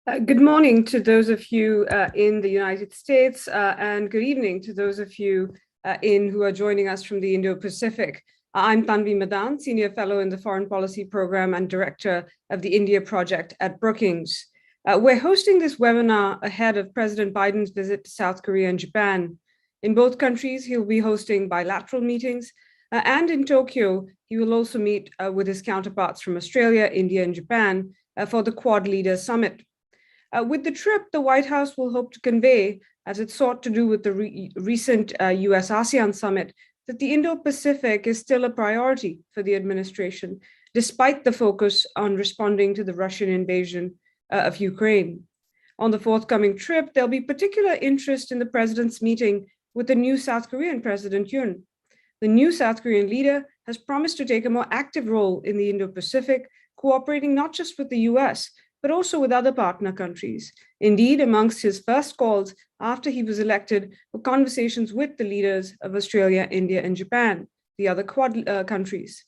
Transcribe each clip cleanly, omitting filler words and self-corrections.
Good morning to those of you in the United States, and good evening to those of you who are joining us from the Indo-Pacific. I'm Tanvi Madan, Senior Fellow in the Foreign Policy Program and Director of the India Project at Brookings. We're hosting this webinar ahead of President Biden's visit to South Korea and Japan. In both countries, he'll be hosting bilateral meetings, and in Tokyo, he will also meet with his counterparts from Australia, India, and Japan for the Quad Leaders Summit. With the trip, the White House will hope to convey, as it sought to do with the recent US-ASEAN summit, that the Indo-Pacific is still a priority for the administration, despite the focus on responding to the Russian invasion of Ukraine. On the forthcoming trip, there'll be particular interest in the president's meeting with the new South Korean President Yoon. The new South Korean leader has promised to take a more active role in the Indo-Pacific, cooperating not just with the US, but also with other partner countries. Indeed, amongst his first calls after he was elected were conversations with the leaders of Australia, India, and Japan, the other Quad countries.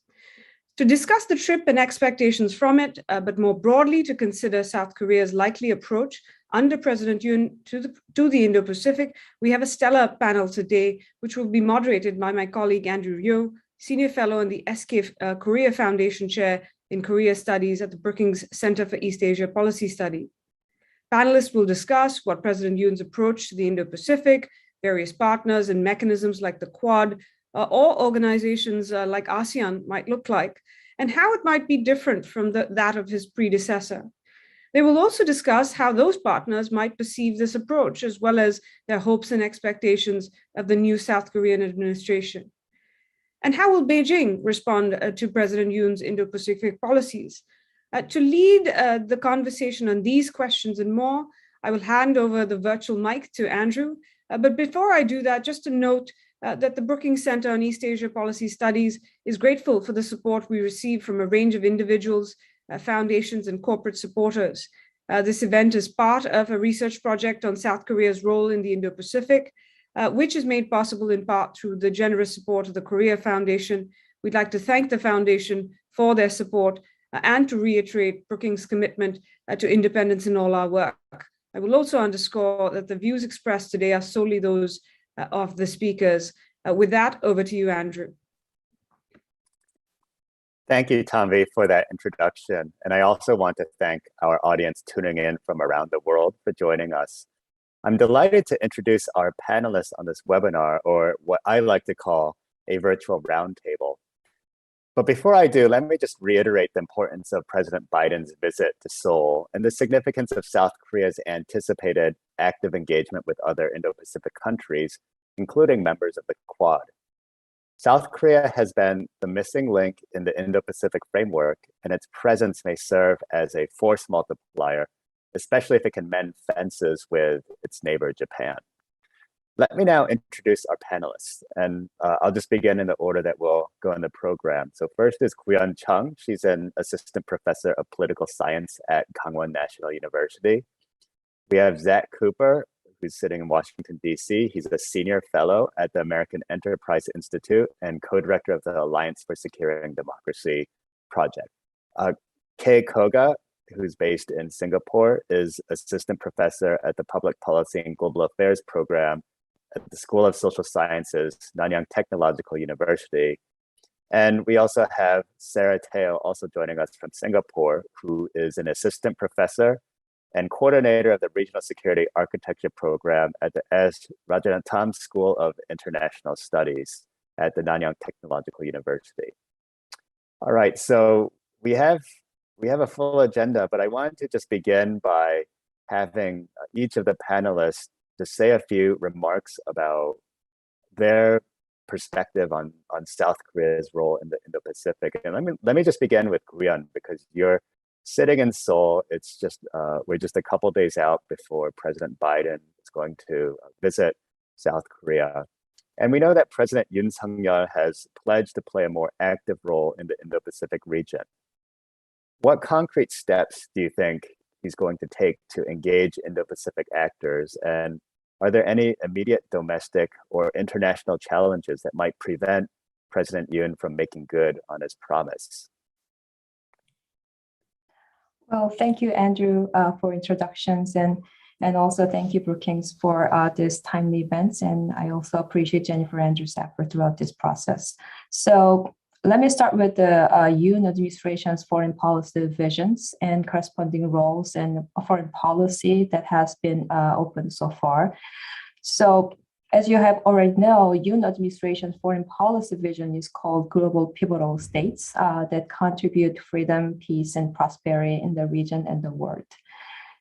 To discuss the trip and expectations from it, but more broadly to consider South Korea's likely approach under President Yoon to the Indo-Pacific, we have a stellar panel today, which will be moderated by my colleague Andrew Yeo, Senior Fellow in the SK Korea Foundation Chair in Korea Studies at the Brookings Center for East Asia Policy Study. Panelists will discuss what President Yoon's approach to the Indo-Pacific, various partners and mechanisms like the Quad, or organizations like ASEAN might look like, and how it might be different from that of his predecessor. They will also discuss how those partners might perceive this approach, as well as their hopes and expectations of the new South Korean administration. And how will Beijing respond to President Yoon's Indo-Pacific policies? To lead the conversation on these questions and more, I will hand over the virtual mic to Andrew. But before I do that, just to note that the Brookings Center on East Asia Policy Studies is grateful for the support we receive from a range of individuals, foundations, and corporate supporters. This event is part of a research project on South Korea's role in the Indo-Pacific, which is made possible in part through the generous support of the Korea Foundation. We'd like to thank the Foundation for their support and to reiterate Brookings' commitment to independence in all our work. I will also underscore that the views expressed today are solely those of the speakers. With that, over to you, Andrew. Thank you, Tanvi, for that introduction. And I also want to thank our audience tuning in from around the world for joining us. I'm delighted to introduce our panelists on this webinar, or what I like to call a virtual roundtable. But before I do, let me just reiterate the importance of President Biden's visit to Seoul and the significance of South Korea's anticipated active engagement with other Indo-Pacific countries, including members of the Quad. South Korea has been the missing link in the Indo-Pacific framework, and its presence may serve as a force multiplier, especially if it can mend fences with its neighbor, Japan. Let me now introduce our panelists, and I'll just begin in the order that we'll go in the program. So first is Kuyun Chung. She's an assistant professor of political science at Gangwon National University. We have Zach Cooper, who's sitting in Washington, D.C. He's a senior fellow at the American Enterprise Institute and co-director of the Alliance for Securing Democracy project. Kei Koga, who's based in Singapore, is assistant professor at the Public Policy and Global Affairs program at the School of Social Sciences, Nanyang Technological University. And we also have Sarah Teo also joining us from Singapore, who is an assistant professor and coordinator of the Regional Security Architecture program at the S. Rajaratnam School of International Studies at the Nanyang Technological University. All right, so we have a full agenda, but I wanted to just begin by having each of the panelists to say a few remarks about their perspective on South Korea's role in the Indo-Pacific. And let me just begin with Kuyun, because you're sitting in Seoul. It's just we're just a couple days out before President Biden is going to visit South Korea. And we know that President Yoon Suk-yeol has pledged to play a more active role in the Indo-Pacific region. What concrete steps do you think he's going to take to engage Indo-Pacific actors? And are there any immediate domestic or international challenges that might prevent President Yoon from making good on his promise? Well, thank you, Andrew, for introductions, and also thank you, Brookings, for this timely events. And I also appreciate Jennifer Andrews' effort throughout this process. So let me start with the Yoon administration's foreign policy visions and corresponding roles and foreign policy that has been opened so far. So as you have already know, Yoon administration's foreign policy vision is called Global Pivotal States that contribute to freedom, peace, and prosperity in the region and the world.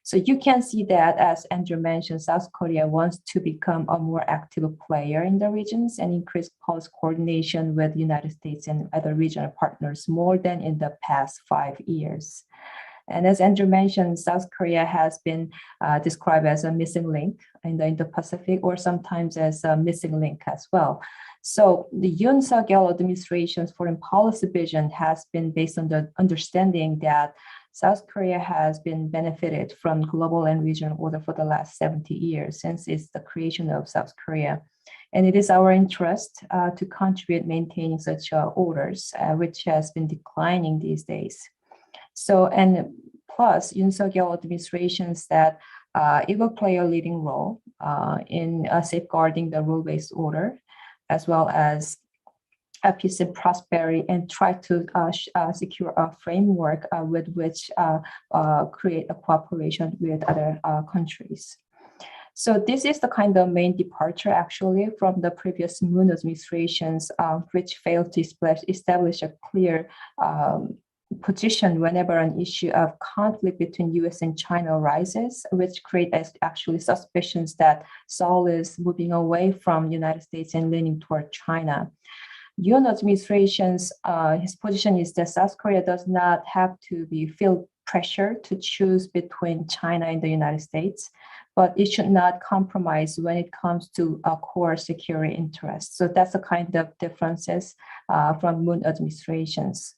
So you can see that, as Andrew mentioned, South Korea wants to become a more active player in the regions and increase policy coordination with the United States and other regional partners more than in the past 5 years. And as Andrew mentioned, South Korea has been described as a missing link in the Indo-Pacific, or sometimes as a missing link as well. So the Yoon Suk-yeol administration's foreign policy vision has been based on the understanding that South Korea has been benefited from global and regional order for the last 70 years since it's the creation of South Korea. And it is our interest to contribute maintaining such orders, which has been declining these days. So, and plus, Yoon Suk-yeol administrations that it will play a leading role in safeguarding the rule-based order, as well as peace and prosperity, and try to secure a framework with which create a cooperation with other countries. So this is the kind of main departure actually from the previous Moon administrations, which failed to establish a clear position whenever an issue of conflict between US and China arises, which create actually suspicions that Seoul is moving away from the United States and leaning toward China. Yoon administration's his position is that South Korea does not have to feel pressure to choose between China and the United States, but it should not compromise when it comes to core security interests. So that's the kind of differences from Moon administrations.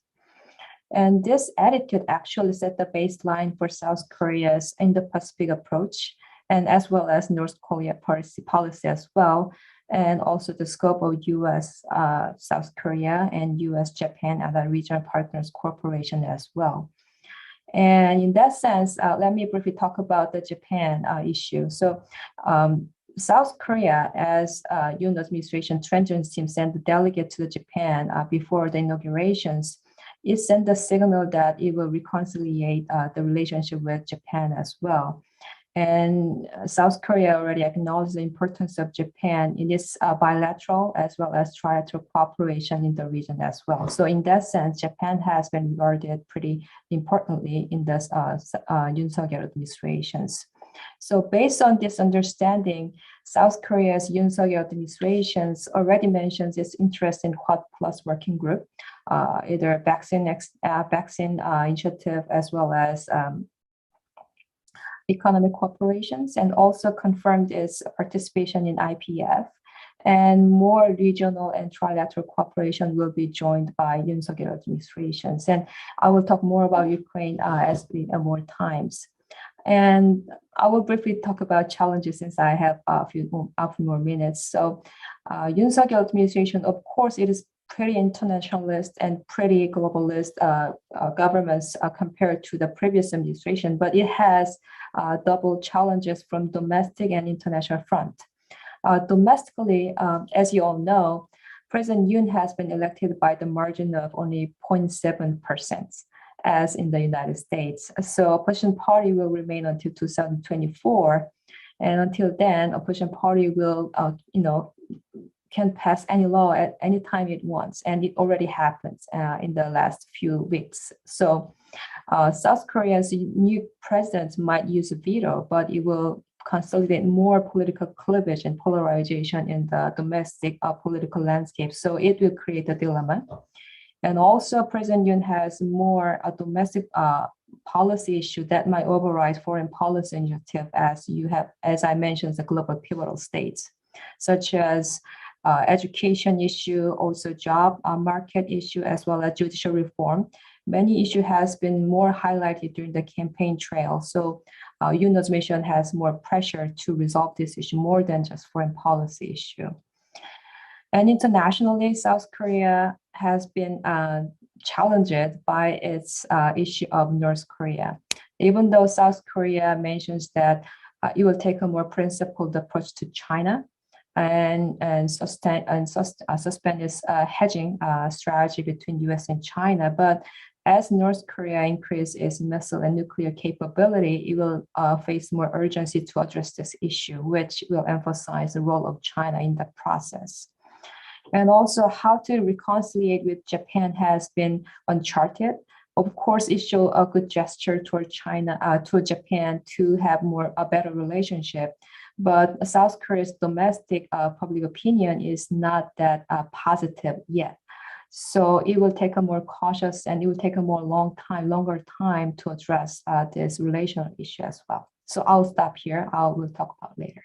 And this attitude actually set the baseline for South Korea's Indo-Pacific approach, and as well as North Korea policy as well, and also the scope of US, South Korea, and US, Japan, and other regional partners cooperation as well. And in that sense, let me briefly talk about the Japan issue. So South Korea, as Yoon administration transition team sent the delegate to Japan before the inaugurations, it sent a signal that it will reconciliate the relationship with Japan as well. And South Korea already acknowledged the importance of Japan in its bilateral as well as trilateral cooperation in the region as well. So in that sense, Japan has been regarded pretty importantly in this Yoon Suk-yeol administrations. So based on this understanding, South Korea's Yoon Suk-yeol administrations already mentions its interest in Quad Plus working group, either vaccine initiative as well as economic cooperations, and also confirmed its participation in IPF. And more regional and trilateral cooperation will be joined by Yoon Suk-yeol administrations. And I will talk more about Ukraine as we more times. And I will briefly talk about challenges since I have a few more minutes. So Yoon Suk-yeol administration, of course, it is pretty internationalist and pretty globalist governments compared to the previous administration, but it has double challenges from domestic and international front. Domestically, as you all know, President Yoon has been elected by the margin of only 0.7%, as in the United States. So opposition party will remain until 2024. And until then, opposition party will, can pass any law at any time it wants, and it already happens in the last few weeks. So South Korea's new president might use a veto, but it will consolidate more political cleavage and polarization in the domestic political landscape. So it will create a dilemma. And also President Yoon has more domestic policy issue that might override foreign policy initiative, as I mentioned, the global pivotal states, such as education issue, also job market issue, as well as judicial reform. Many issue has been more highlighted during the campaign trail. So Yoon administration has more pressure to resolve this issue more than just foreign policy issue. And internationally, South Korea has been challenged by its issue of North Korea. even though South Korea mentions that it will take a more principled approach to China and suspend its hedging strategy between US and China. But as North Korea increases its missile and nuclear capability, it will face more urgency to address this issue, which will emphasize the role of China in the process. And also how to reconcile with Japan has been uncharted. Of course, it showed a good gesture toward China, toward Japan to have a better relationship. But South Korea's domestic public opinion is not that positive yet. So it will take a more cautious and it will take a longer time to address this relational issue as well. So I'll stop here. We'll talk about later.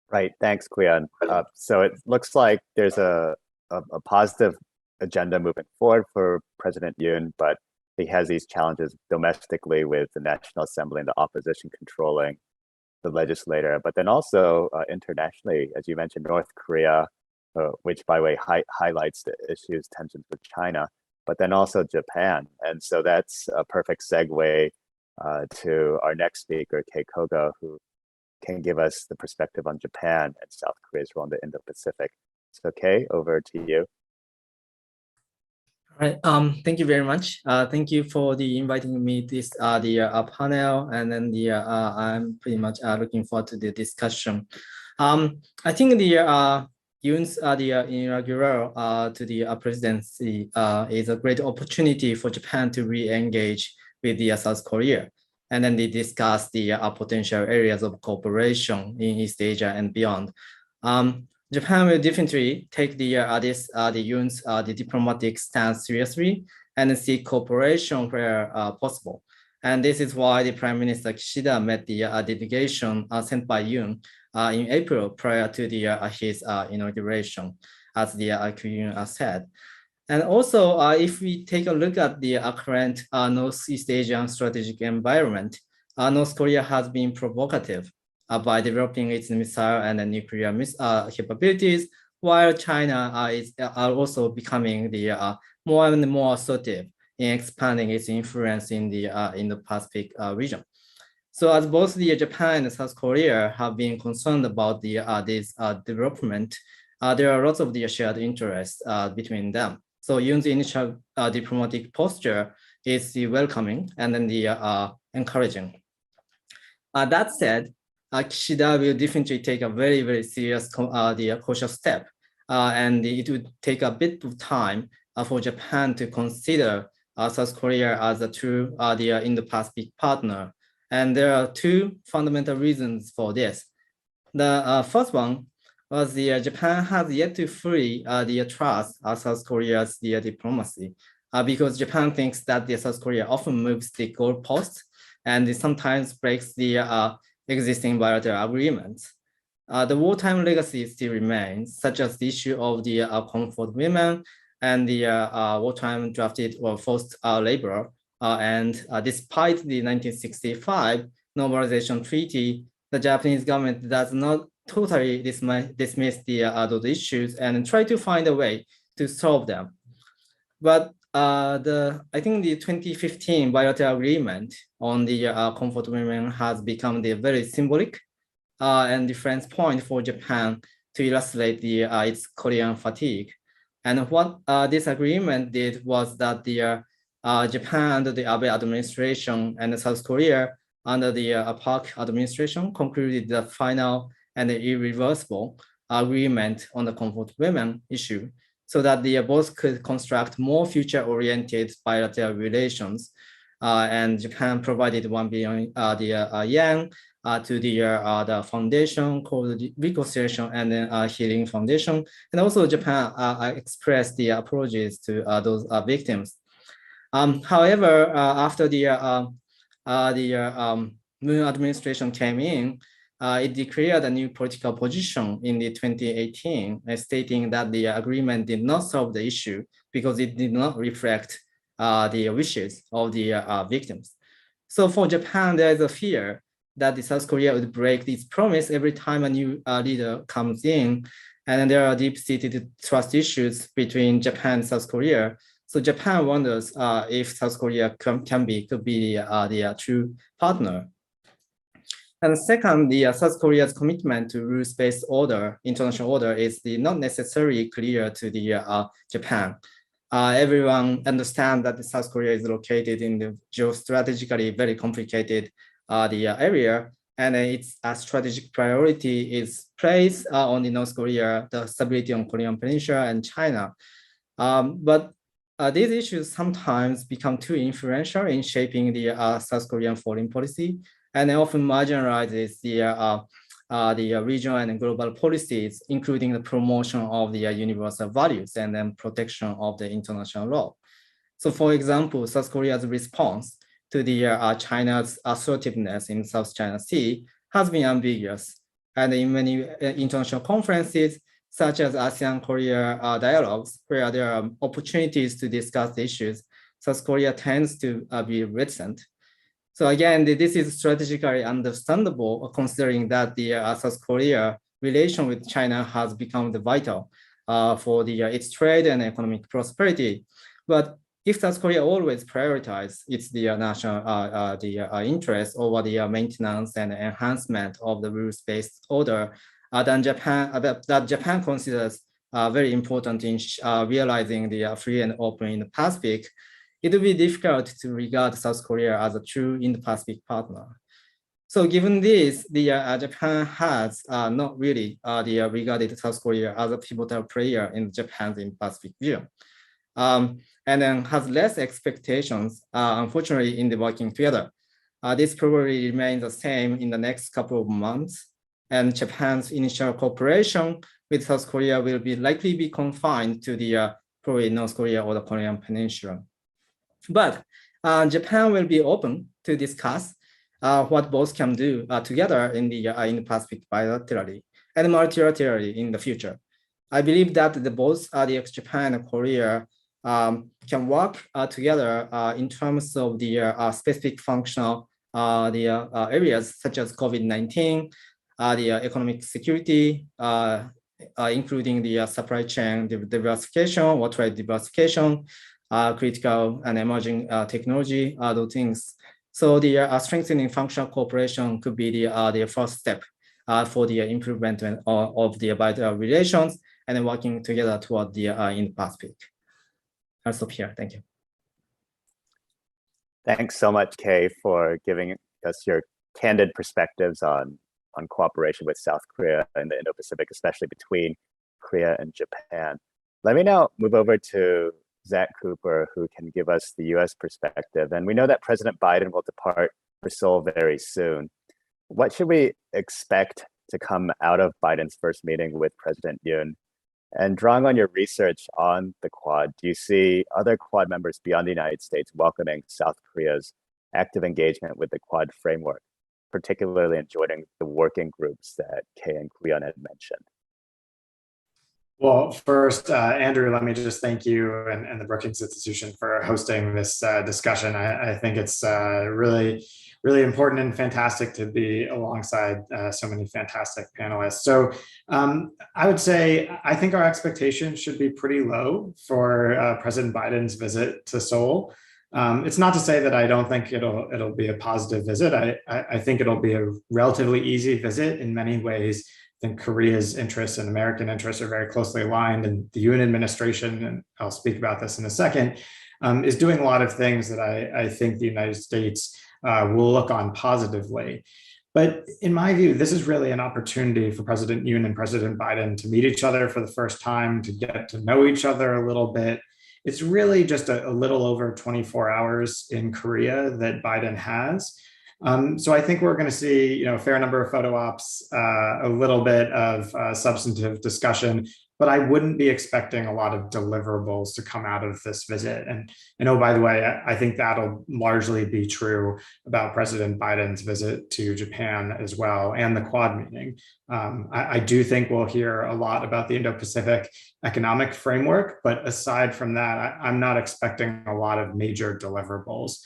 Right, thanks, Kuyan. So it looks like there's a positive agenda moving forward for President Yoon, but he has these challenges domestically with the National Assembly and the opposition controlling the legislator, but then also internationally, as you mentioned, North Korea, which by the way highlights the issues, tensions with China, but then also Japan. And so that's a perfect segue to our next speaker, Kei Kogo, who can give us the perspective on Japan and South Korea's role in the Indo-Pacific. So Kei, over to you. All right. Thank you very much. Thank you for inviting me this panel, and then I'm pretty much looking forward to the discussion. I think Yoon's inaugural to the presidency is a great opportunity for Japan to re-engage with South Korea, and then they discuss the potential areas of cooperation in East Asia and beyond. Japan will definitely take Yoon's diplomatic stance seriously and seek cooperation where possible. And this is why the Prime Minister Kishida met the delegation sent by Yoon in April prior to his inauguration, as Yoon said. And also, if we take a look at the current Northeast Asian strategic environment, North Korea has been provocative by developing its missile and nuclear capabilities, while China is also becoming more and more assertive in expanding its influence in the Indo-Pacific region. So as both Japan and South Korea have been concerned about this development, there are lots of shared interests between them. So Yoon's initial diplomatic posture is welcoming and then encouraging. That said, Kishida will definitely take a very, very serious cautious step, and it would take a bit of time for Japan to consider South Korea as a true Indo-Pacific partner. And there are two fundamental reasons for this. The first one was Japan has yet to fully trust South Korea's diplomacy, because Japan thinks that South Korea often moves the goalposts and sometimes breaks the existing bilateral agreements. The wartime legacy still remains, such as the issue of the comfort women and the wartime drafted or forced labor. And despite the 1965 normalization treaty, the Japanese government does not totally dismiss those issues and try to find a way to solve them. But I think the 2015 bilateral agreement on the comfort women has become the very symbolic and reference point for Japan to illustrate its Korean fatigue. And what this agreement did was that Japan under the Abe administration and South Korea under the Park administration concluded the final and irreversible agreement on the comfort women issue, so that they both could construct more future-oriented bilateral relations. And Japan provided 1 billion yen to the foundation called the Reconciliation and Healing Foundation. And also Japan expressed the apologies to those victims. However, after the Moon administration came in, it declared a new political position in the 2018, stating that the agreement did not solve the issue because it did not reflect the wishes of the victims. So for Japan, there is a fear that the South Korea would break this promise every time a new leader comes in. And there are deep-seated trust issues between Japan and South Korea So Japan wonders if South Korea could be the true partner. And second, the South Korea's commitment to rules-based order, international order, is not necessarily clear to the Japan. Everyone understands that South Korea is located in the geostrategically very complicated area, and its strategic priority is placed on the North Korea, the stability on Korean Peninsula, and China. But these issues sometimes become too influential in shaping the South Korean foreign policy, and often marginalizes the regional and global policies, including the promotion of the universal values and then protection of the international law. So, for example, South Korea's response to the China's assertiveness in South China Sea has been ambiguous, and in many international conferences, such as ASEAN Korea dialogues, where there are opportunities to discuss the issues, South Korea tends to be reticent. So again, this is strategically understandable, considering that the South Korea relation with China has become vital for its trade and economic prosperity. But if South Korea always prioritizes its national interest over the maintenance and enhancement of the rules-based order, then Japan considers very important in realizing the free and open in the Pacific, it will be difficult to regard South Korea as a true Indo-Pacific partner. So given this, Japan has not really regarded South Korea as a pivotal player in Japan's Indo-Pacific view. And then has less expectations, unfortunately, in the working together. This probably remains the same in the next couple of months, and Japan's initial cooperation with South Korea will likely be confined to the probably North Korea or the Korean Peninsula. But Japan will be open to discuss what both can do together in the Pacific bilaterally and multilaterally in the future. I believe that both Japan and Korea can work together in terms of the specific functional areas such as COVID-19, the economic security, including the supply chain diversification, water right diversification, critical and emerging technology, those things. So the strengthening functional cooperation could be the first step for the improvement of the bilateral relations and working together toward the Indo-Pacific. I'll stop here. Thank you. Thanks so much, Kay, for giving us your candid perspectives on cooperation with South Korea and the Indo-Pacific, especially between Korea and Japan. Let me now move over to Zach Cooper, who can give us the US perspective. And we know that President Biden will depart for Seoul very soon. What should we expect to come out of Biden's first meeting with President Yoon? And drawing on your research on the Quad, do you see other Quad members beyond the United States welcoming South Korea's active engagement with the Quad framework, particularly in joining the working groups that Kay and Guyon had mentioned? Well, first, Andrew, let me just thank you and the Brookings Institution for hosting this discussion. I think it's really important and fantastic to be alongside so many fantastic panelists. So I would say, I think our expectations should be pretty low for President Biden's visit to Seoul. It's not to say that I don't think it'll be a positive visit. I think it'll be a relatively easy visit in many ways. I think Korea's interests and American interests are very closely aligned, and the Yoon administration, and I'll speak about this in a second, is doing a lot of things that I think the United States will look on positively. But in my view, this is really an opportunity for President Yoon and President Biden to meet each other for the first time, to get to know each other a little bit. It's really just a little over 24 hours in Korea that Biden has. So I think we're going to see, a fair number of photo ops, a little bit of substantive discussion, but I wouldn't be expecting a lot of deliverables to come out of this visit. And oh, by the way, I think that'll largely be true about President Biden's visit to Japan as well, and the Quad meeting. I do think we'll hear a lot about the Indo-Pacific economic framework, but aside from that, I'm not expecting a lot of major deliverables.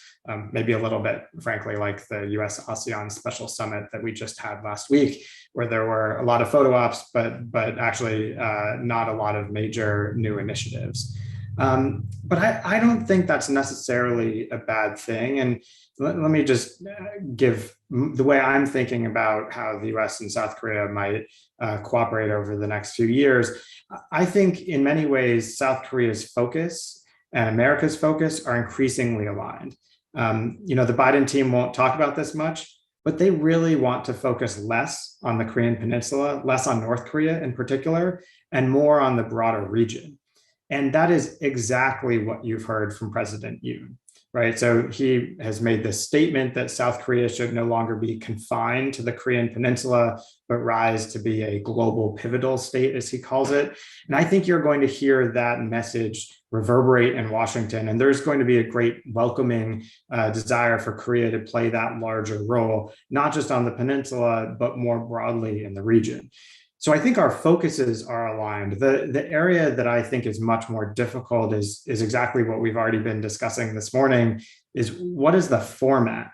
Maybe a little bit, frankly, like the US-ASEAN special summit that we just had last week, where there were a lot of photo ops, but actually not a lot of major new initiatives. But I don't think that's necessarily a bad thing. And let me just give the way I'm thinking about how the US and South Korea might cooperate over the next few years. I think in many ways, South Korea's focus and America's focus are increasingly aligned. The Biden team won't talk about this much, but they really want to focus less on the Korean Peninsula, less on North Korea in particular, and more on the broader region. And that is exactly what you've heard from President Yoon, right? So he has made this statement that South Korea should no longer be confined to the Korean Peninsula, but rise to be a global pivotal state, as he calls it. And I think you're going to hear that message reverberate in Washington. And there's going to be a great welcoming desire for Korea to play that larger role, not just on the peninsula, but more broadly in the region. So I think our focuses are aligned. The area that I think is much more difficult is exactly what we've already been discussing this morning, is what is the format?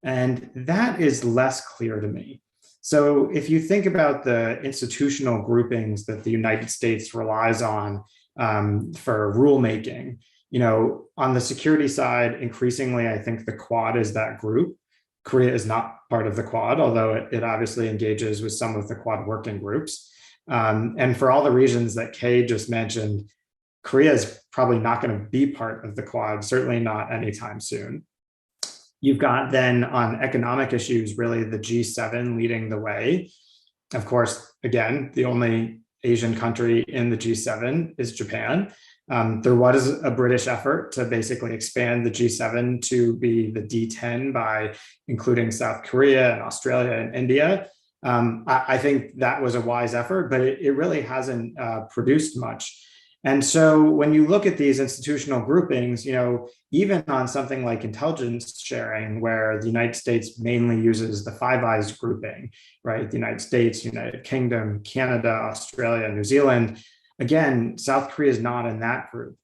And that is less clear to me. So if you think about the institutional groupings that the United States relies on for rulemaking, on the security side, increasingly, I think the Quad is that group. Korea is not part of the Quad, although it obviously engages with some of the Quad working groups. And for all the reasons that Kay just mentioned, Korea is probably not going to be part of the Quad, certainly not anytime soon. You've got then on economic issues, really the G7 leading the way. Of course, again, the only Asian country in the G7 is Japan. There was a British effort to basically expand the G7 to be the D10 by including South Korea and Australia and India. I think that was a wise effort, but it really hasn't produced much. And so when you look at these institutional groupings, even on something like intelligence sharing, where the United States mainly uses the Five Eyes grouping, right? The United States, United Kingdom, Canada, Australia, New Zealand. Again, South Korea is not in that group.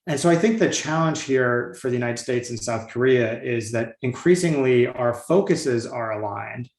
And so I think the challenge here for the United States and South Korea is that increasingly our focuses are aligned,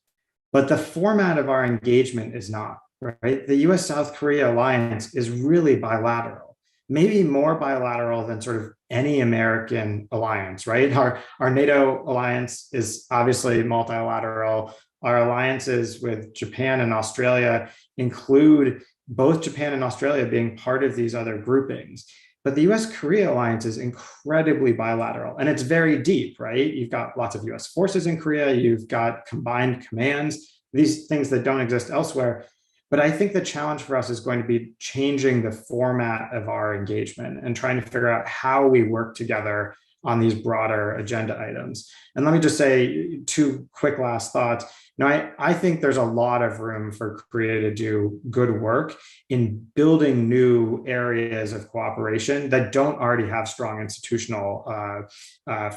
but the format of our engagement is not, right? The US-South Korea alliance is really bilateral, maybe more bilateral than sort of any American alliance, right? Our NATO alliance is obviously multilateral. Our alliances with Japan and Australia include both Japan and Australia being part of these other groupings. But the US-Korea alliance is incredibly bilateral, and it's very deep, right? You've got lots of US forces in Korea, you've got combined commands, these things that don't exist elsewhere. But I think the challenge for us is going to be changing the format of our engagement and trying to figure out how we work together on these broader agenda items. And let me just say two quick last thoughts. I think there's a lot of room for Korea to do good work in building new areas of cooperation that don't already have strong institutional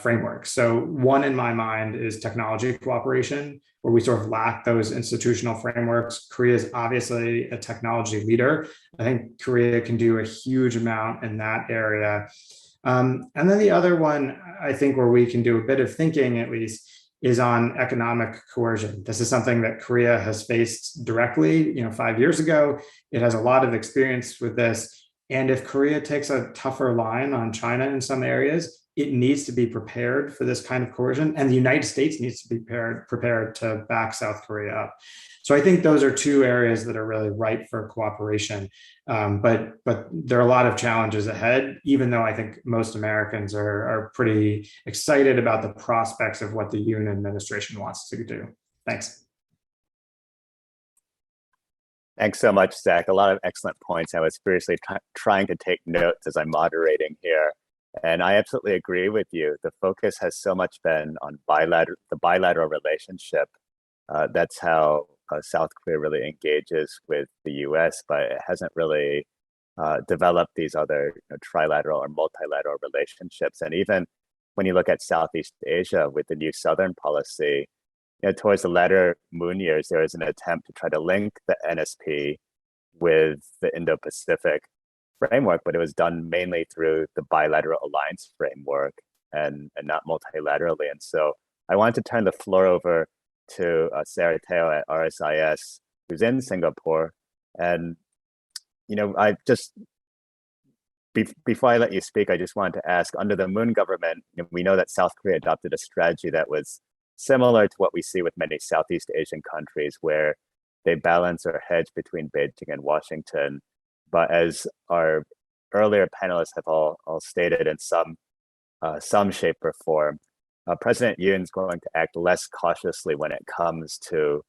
frameworks. So one in my mind is technology cooperation, where we sort of lack those institutional frameworks. Korea is obviously a technology leader. I think Korea can do a huge amount in that area. And then the other one, I think, where we can do a bit of thinking, at least, is on economic coercion. This is something that Korea has faced directly, 5 years ago. It has a lot of experience with this. And if Korea takes a tougher line on China in some areas, it needs to be prepared for this kind of coercion. And the United States needs to be prepared to back South Korea up. So I think those are two areas that are really ripe for cooperation. But there are a lot of challenges ahead, even though I think most Americans are pretty excited about the prospects of what the Yoon administration wants to do. Thanks. Thanks so much, Zach. A lot of excellent points. I was furiously trying to take notes as I'm moderating here. And I absolutely agree with you. The focus has so much been on the bilateral relationship. That's how South Korea really engages with the US, but it hasn't really developed these other trilateral or multilateral relationships. And even when you look at Southeast Asia with the new Southern policy, towards the latter Moon years, there was an attempt to try to link the NSP with the Indo-Pacific framework, but it was done mainly through the bilateral alliance framework and not multilaterally. And so I wanted to turn the floor over to Sarah Teo at RSIS, who's in Singapore. And, I just, before I let you speak, I just wanted to ask, under the Moon government, we know that South Korea adopted a strategy that was similar to what we see with many Southeast Asian countries, where they balance or hedge between Beijing and Washington. But as our earlier panelists have all stated in some shape or form, President Yoon is going to act less cautiously when it comes to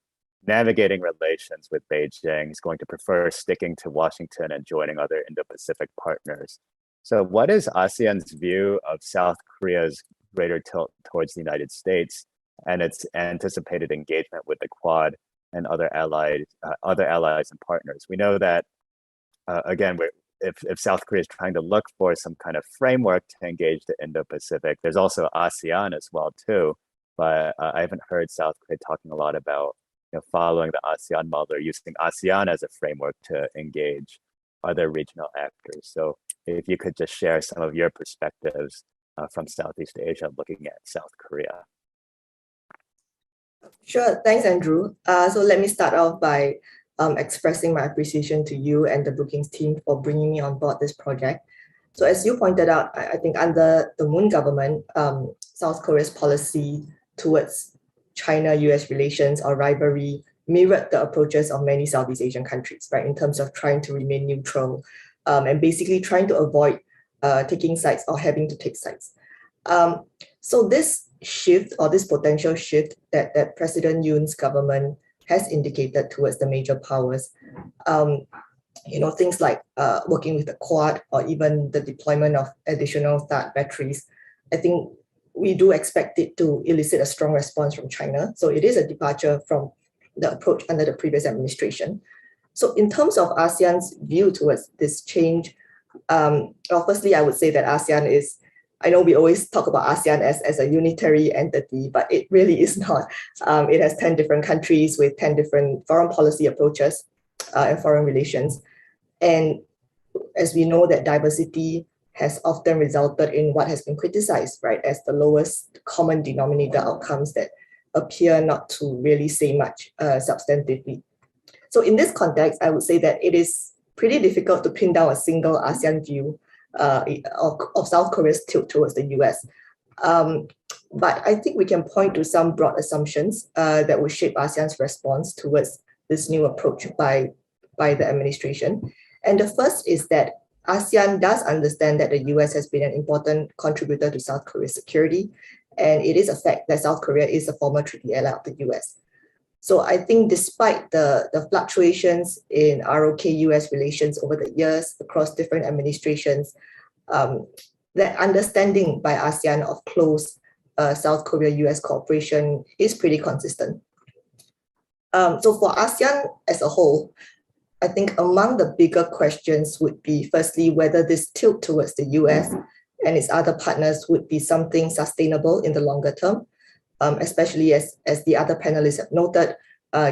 navigating relations with Beijing. He's going to prefer sticking to Washington and joining other Indo-Pacific partners. So what is ASEAN's view of South Korea's greater tilt towards the United States and its anticipated engagement with the Quad and other allies and partners? We know that, again, if South Korea is trying to look for some kind of framework to engage the Indo-Pacific, there's also ASEAN as well too. But I haven't heard South Korea talking a lot about following the ASEAN model or using ASEAN as a framework to engage other regional actors. So if you could just share some of your perspectives from Southeast Asia looking at South Korea. Sure, thanks, Andrew. So let me start off by expressing my appreciation to you and the Brookings team for bringing me on board this project. So as you pointed out, I think under the Moon government, South Korea's policy towards China-US relations or rivalry mirrored the approaches of many Southeast Asian countries, right, in terms of trying to remain neutral and basically trying to avoid taking sides or having to take sides. So this shift or this potential shift that President Yoon's government has indicated towards the major powers, things like working with the Quad or even the deployment of additional THAAD batteries, I think we do expect it to elicit a strong response from China. So it is a departure from the approach under the previous administration. So in terms of ASEAN's view towards this change, firstly, I would say that ASEAN is, I know we always talk about ASEAN as a unitary entity, but it really is not. It has 10 different countries with 10 different foreign policy approaches and foreign relations. And as we know, that diversity has often resulted in what has been criticized, right, as the lowest common denominator outcomes that appear not to really say much substantively. So in this context, I would say that it is pretty difficult to pin down a single ASEAN view of South Korea's tilt towards the US. But I think we can point to some broad assumptions that will shape ASEAN's response towards this new approach by the administration. And the first is that ASEAN does understand that the US has been an important contributor to South Korea's security, and it is a fact that South Korea is a former treaty ally of the US. So I think despite the fluctuations in ROK-US relations over the years across different administrations, that understanding by ASEAN of close South Korea-US cooperation is pretty consistent. So for ASEAN as a whole, I think among the bigger questions would be, firstly, whether this tilt towards the US and its other partners would be something sustainable in the longer term, especially as the other panelists have noted,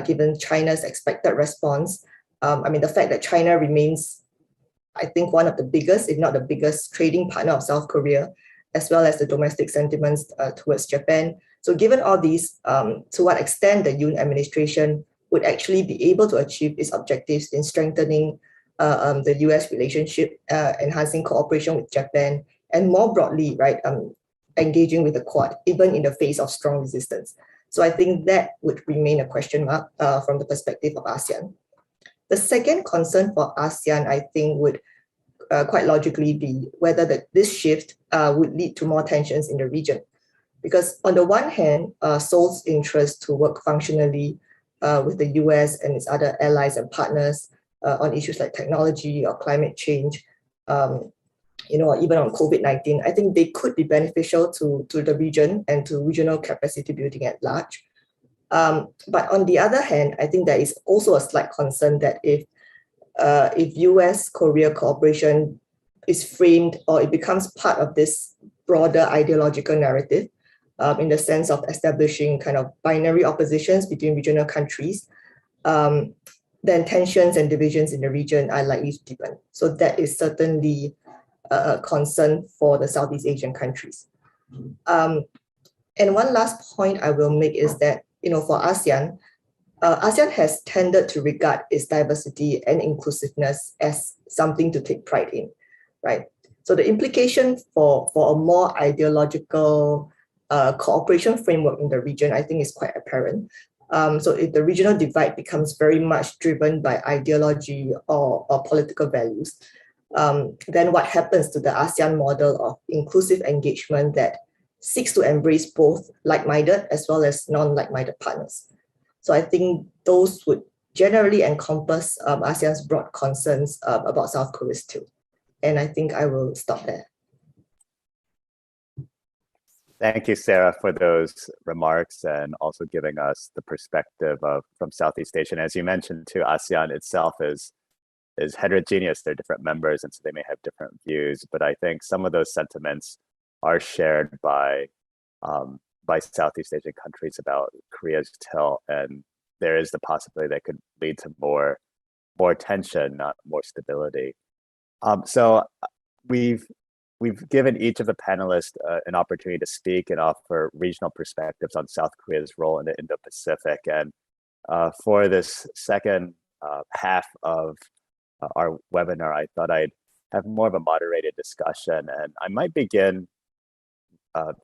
given China's expected response. The fact that China remains, I think, one of the biggest, if not the biggest, trading partner of South Korea, as well as the domestic sentiments towards Japan. So given all these, to what extent the Yoon administration would actually be able to achieve its objectives in strengthening the US relationship, enhancing cooperation with Japan, and more broadly, right, engaging with the Quad, even in the face of strong resistance. So I think that would remain a question mark from the perspective of ASEAN. The second concern for ASEAN, I think, would quite logically be whether this shift would lead to more tensions in the region. Because on the one hand, Seoul's interest to work functionally with the US and its other allies and partners on issues like technology or climate change, or even on COVID-19, I think they could be beneficial to the region and to regional capacity building at large. But on the other hand, I think there is also a slight concern that if US-Korea cooperation is framed or it becomes part of this broader ideological narrative, in the sense of establishing kind of binary oppositions between regional countries, then tensions and divisions in the region are likely to deepen. So that is certainly a concern for the Southeast Asian countries. And one last point I will make is that, for ASEAN, ASEAN has tended to regard its diversity and inclusiveness as something to take pride in, right? So the implication for a more ideological cooperation framework in the region, I think, is quite apparent. So if the regional divide becomes very much driven by ideology or political values, then what happens to the ASEAN model of inclusive engagement that seeks to embrace both like-minded as well as non-like-minded partners? So I think those would generally encompass ASEAN's broad concerns about South Korea too. And I think I will stop there. Thank you, Sarah, for those remarks and also giving us the perspective from Southeast Asia. And as you mentioned too, ASEAN itself is heterogeneous. They're different members, and so they may have different views. But I think some of those sentiments are shared by Southeast Asian countries about Korea's tilt, and there is the possibility that could lead to more tension, not more stability. So we've given each of the panelists an opportunity to speak and offer regional perspectives on South Korea's role in the Indo-Pacific. And for this second half of our webinar, I thought I'd have more of a moderated discussion. And I might begin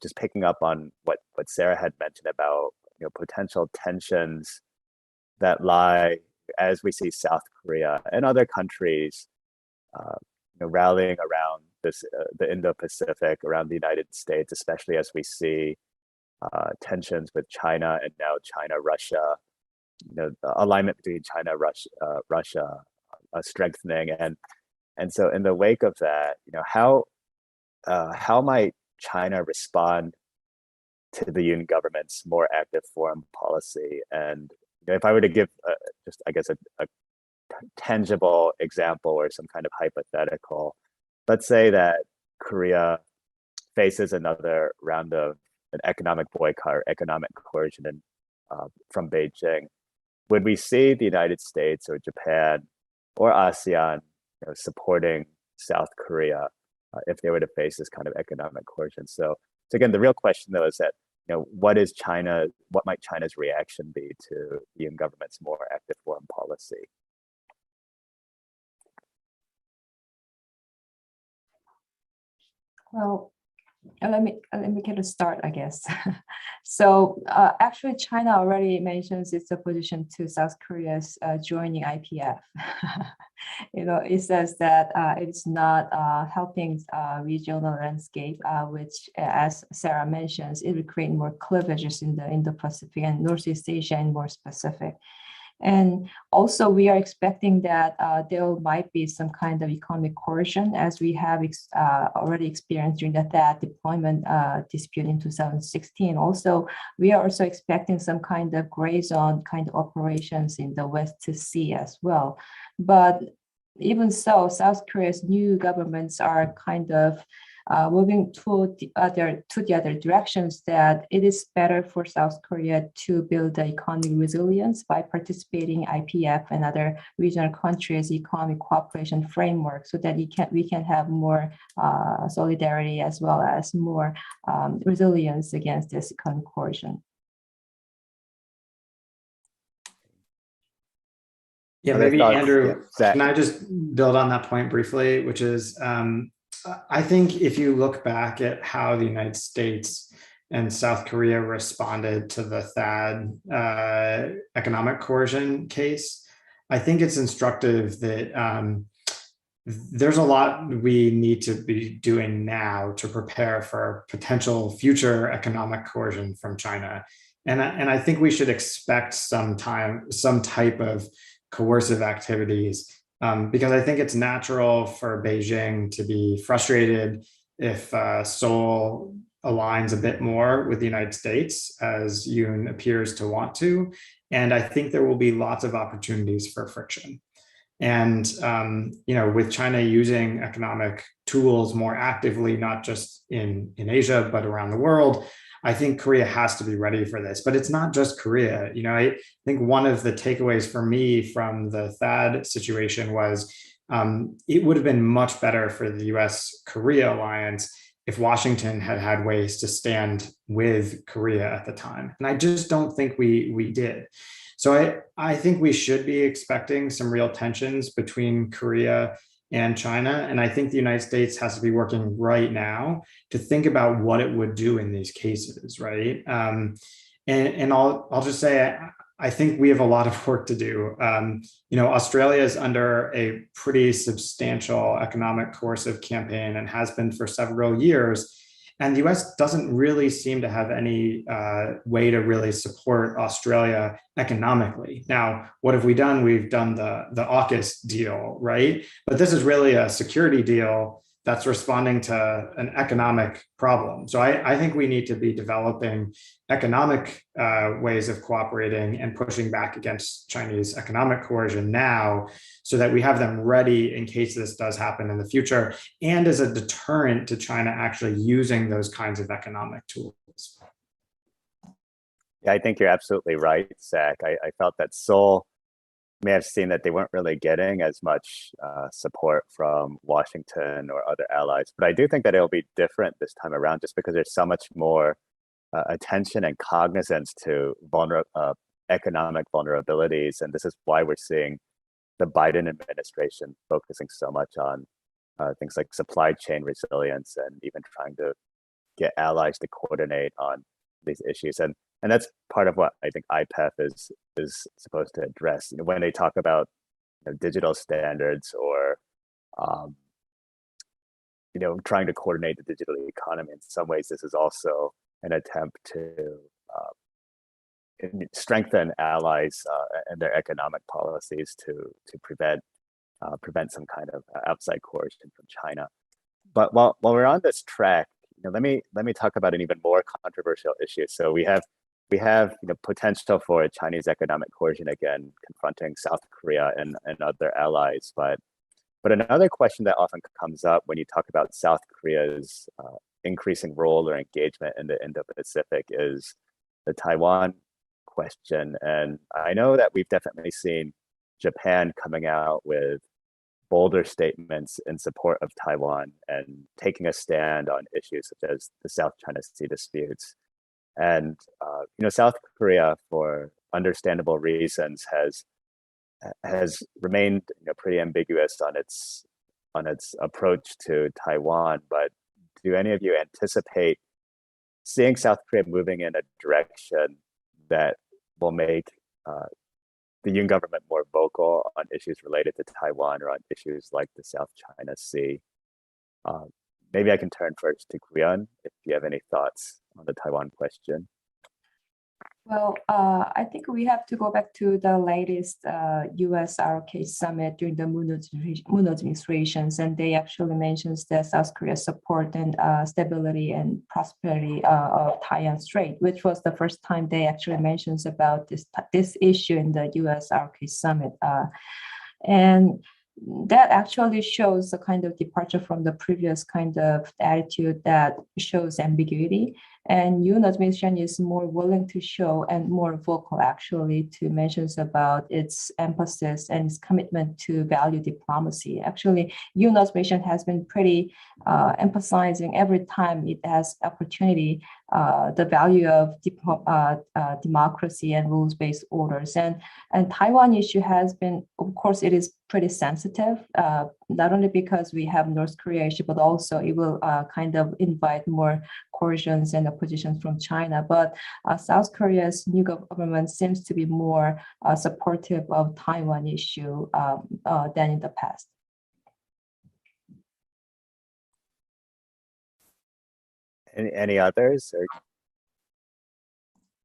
just picking up on what Sarah had mentioned about potential tensions that lie as we see South Korea and other countries rallying around the Indo-Pacific, around the United States, especially as we see tensions with China and now China-Russia, the alignment between China, Russia strengthening, and so in the wake of that, how might China respond to the Yoon government's more active foreign policy? And if I were to give just, I guess, a tangible example or some kind of hypothetical, let's say that Korea faces another round of an economic boycott or economic coercion from Beijing. Would we see the United States or Japan or ASEAN supporting South Korea if they were to face this kind of economic coercion? So again, the real question though is that what might China's reaction be to the Yoon government's more active foreign policy? Well, let me get a start, I guess. So actually, China already mentions its opposition to South Korea's joining IPF. It says that it's not helping regional landscape, which, as Sarah mentions, it will create more cleavages in the Indo-Pacific and Northeast Asia, and more specific. And also, we are expecting that there might be some kind of economic coercion, as we have already experienced during the THAAD deployment dispute in 2016. Also, we are also expecting some kind of gray zone kind of operations in the West Sea as well. But even so, South Korea's new governments are kind of moving to the other directions, that it is better for South Korea to build the economic resilience by participating in IPF and other regional countries' economic cooperation framework, so that we can have more solidarity as well as more resilience against this economic coercion. Yeah, maybe Andrew, can I just build on that point briefly, which is, I think if you look back at how the United States and South Korea responded to the THAAD economic coercion case, I think it's instructive that there's a lot we need to be doing now to prepare for potential future economic coercion from China. And I think we should expect some type of coercive activities, because I think it's natural for Beijing to be frustrated if Seoul aligns a bit more with the United States, as Yoon appears to want to. And I think there will be lots of opportunities for friction. And with China using economic tools more actively, not just in Asia, but around the world, I think Korea has to be ready for this. But it's not just Korea. I think one of the takeaways for me from the THAAD situation was it would have been much better for the US-Korea alliance if Washington had ways to stand with Korea at the time. And I just don't think we did. So I think we should be expecting some real tensions between Korea and China. And I think the United States has to be working right now to think about what it would do in these cases, right? And I'll just say, I think we have a lot of work to do. Australia is under a pretty substantial economic coercive campaign and has been for several years. And the US doesn't really seem to have any way to really support Australia economically. Now, what have we done? We've done the AUKUS deal, right? But this is really a security deal that's responding to an economic problem. So I think we need to be developing economic ways of cooperating and pushing back against Chinese economic coercion now, so that we have them ready in case this does happen in the future, and as a deterrent to China actually using those kinds of economic tools. Yeah, I think you're absolutely right, Zach. I felt that Seoul may have seen that they weren't really getting as much support from Washington or other allies. But I do think that it'll be different this time around, just because there's so much more attention and cognizance to economic vulnerabilities. And this is why we're seeing the Biden administration focusing so much on things like supply chain resilience, and even trying to get allies to coordinate on these issues. And that's part of what I think IPEF is supposed to address. When they talk about digital standards, or trying to coordinate the digital economy, in some ways this is also an attempt to strengthen allies and their economic policies to prevent some kind of outside coercion from China. But while we're on this track, let me talk about an even more controversial issue. So we have potential for Chinese economic coercion again, confronting South Korea and other allies. But another question that often comes up when you talk about South Korea's increasing role or engagement in the Indo-Pacific is the Taiwan question. And I know that we've definitely seen Japan coming out with bolder statements in support of Taiwan and taking a stand on issues such as the South China Sea disputes. And South Korea, for understandable reasons, has remained pretty ambiguous on its approach to Taiwan. But do any of you anticipate seeing South Korea moving in a direction that will make the Yoon government more vocal on issues related to Taiwan, or on issues like the South China Sea? Maybe I can turn first to Guion if you have any thoughts on the Taiwan question. Well, I think we have to go back to the latest US-ROK summit during the Moon administrations, and they actually mentions that South Korea's support and stability and prosperity of Taiwan Strait, which was the first time they actually mentions about this issue in the US-ROK summit. And that actually shows a kind of departure from the previous kind of attitude that shows ambiguity. And Yoon administration is more willing to show and more vocal actually to mentions about its emphasis and its commitment to value diplomacy. Actually, Yoon administration has been pretty emphasizing every time it has opportunity the value of democracy and rules-based orders. And Taiwan issue has been, of course, it is pretty sensitive, not only because we have North Korea issue, but also it will kind of invite more coercions and oppositions from China. But South Korea's new government seems to be more supportive of Taiwan issue than in the past. Any others? Or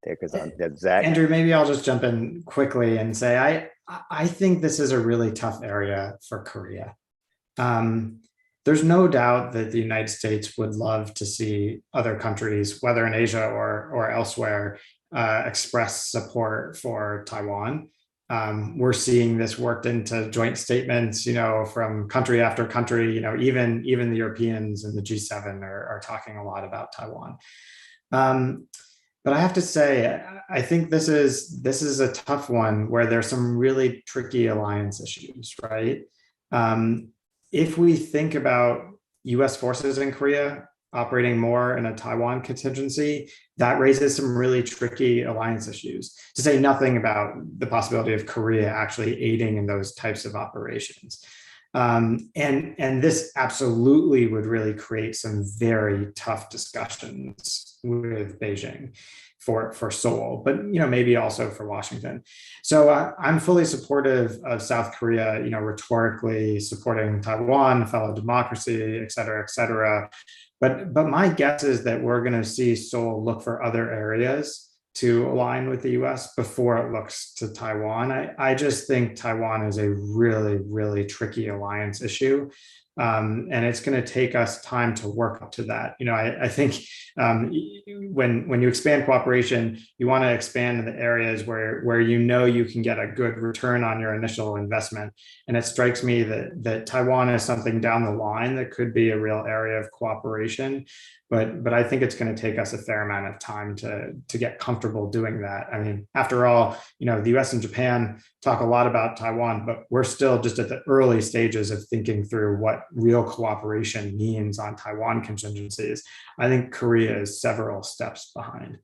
takers on Zach? Andrew, maybe I'll just jump in quickly and say I think this is a really tough area for Korea. There's no doubt that the United States would love to see other countries, whether in Asia or elsewhere, express support for Taiwan. We're seeing this worked into joint statements, from country after country. Even the Europeans and the G7 are talking a lot about Taiwan. But I have to say, I think this is a tough one where there's some really tricky alliance issues, right? If we think about US forces in Korea operating more in a Taiwan contingency, that raises some really tricky alliance issues, to say nothing about the possibility of Korea actually aiding in those types of operations. And this absolutely would really create some very tough discussions with Beijing for Seoul, but maybe also for Washington. So I'm fully supportive of South Korea, rhetorically supporting Taiwan, a fellow democracy, et cetera, et cetera. But my guess is that we're going to see Seoul look for other areas to align with the US before it looks to Taiwan. I just think Taiwan is a really, really tricky alliance issue. And it's going to take us time to work up to that. I think when you expand cooperation, you want to expand in the areas where you can get a good return on your initial investment. And it strikes me that Taiwan is something down the line that could be a real area of cooperation. But I think it's going to take us a fair amount of time to get comfortable doing that. I mean, after all, the US and Japan talk a lot about Taiwan, but we're still just at the early stages of thinking through what real cooperation means on Taiwan contingencies. I think Korea is several steps behind.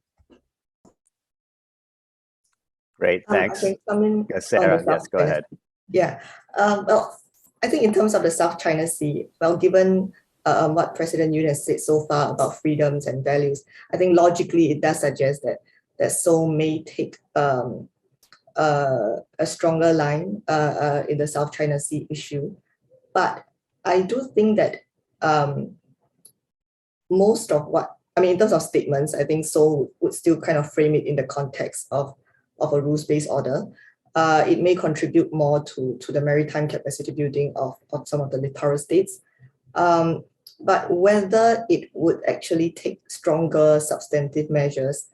Great, thanks. Sarah, yes, go ahead. Yeah, well, I think in terms of the South China Sea, well, given what President Yoon has said so far about freedoms and values, I think logically it does suggest that Seoul may take a stronger line in the South China Sea issue. But I do think that most of in terms of statements, I think Seoul would still kind of frame it in the context of a rules-based order. It may contribute more to the maritime capacity building of some of the littoral states. But whether it would actually take stronger substantive measures,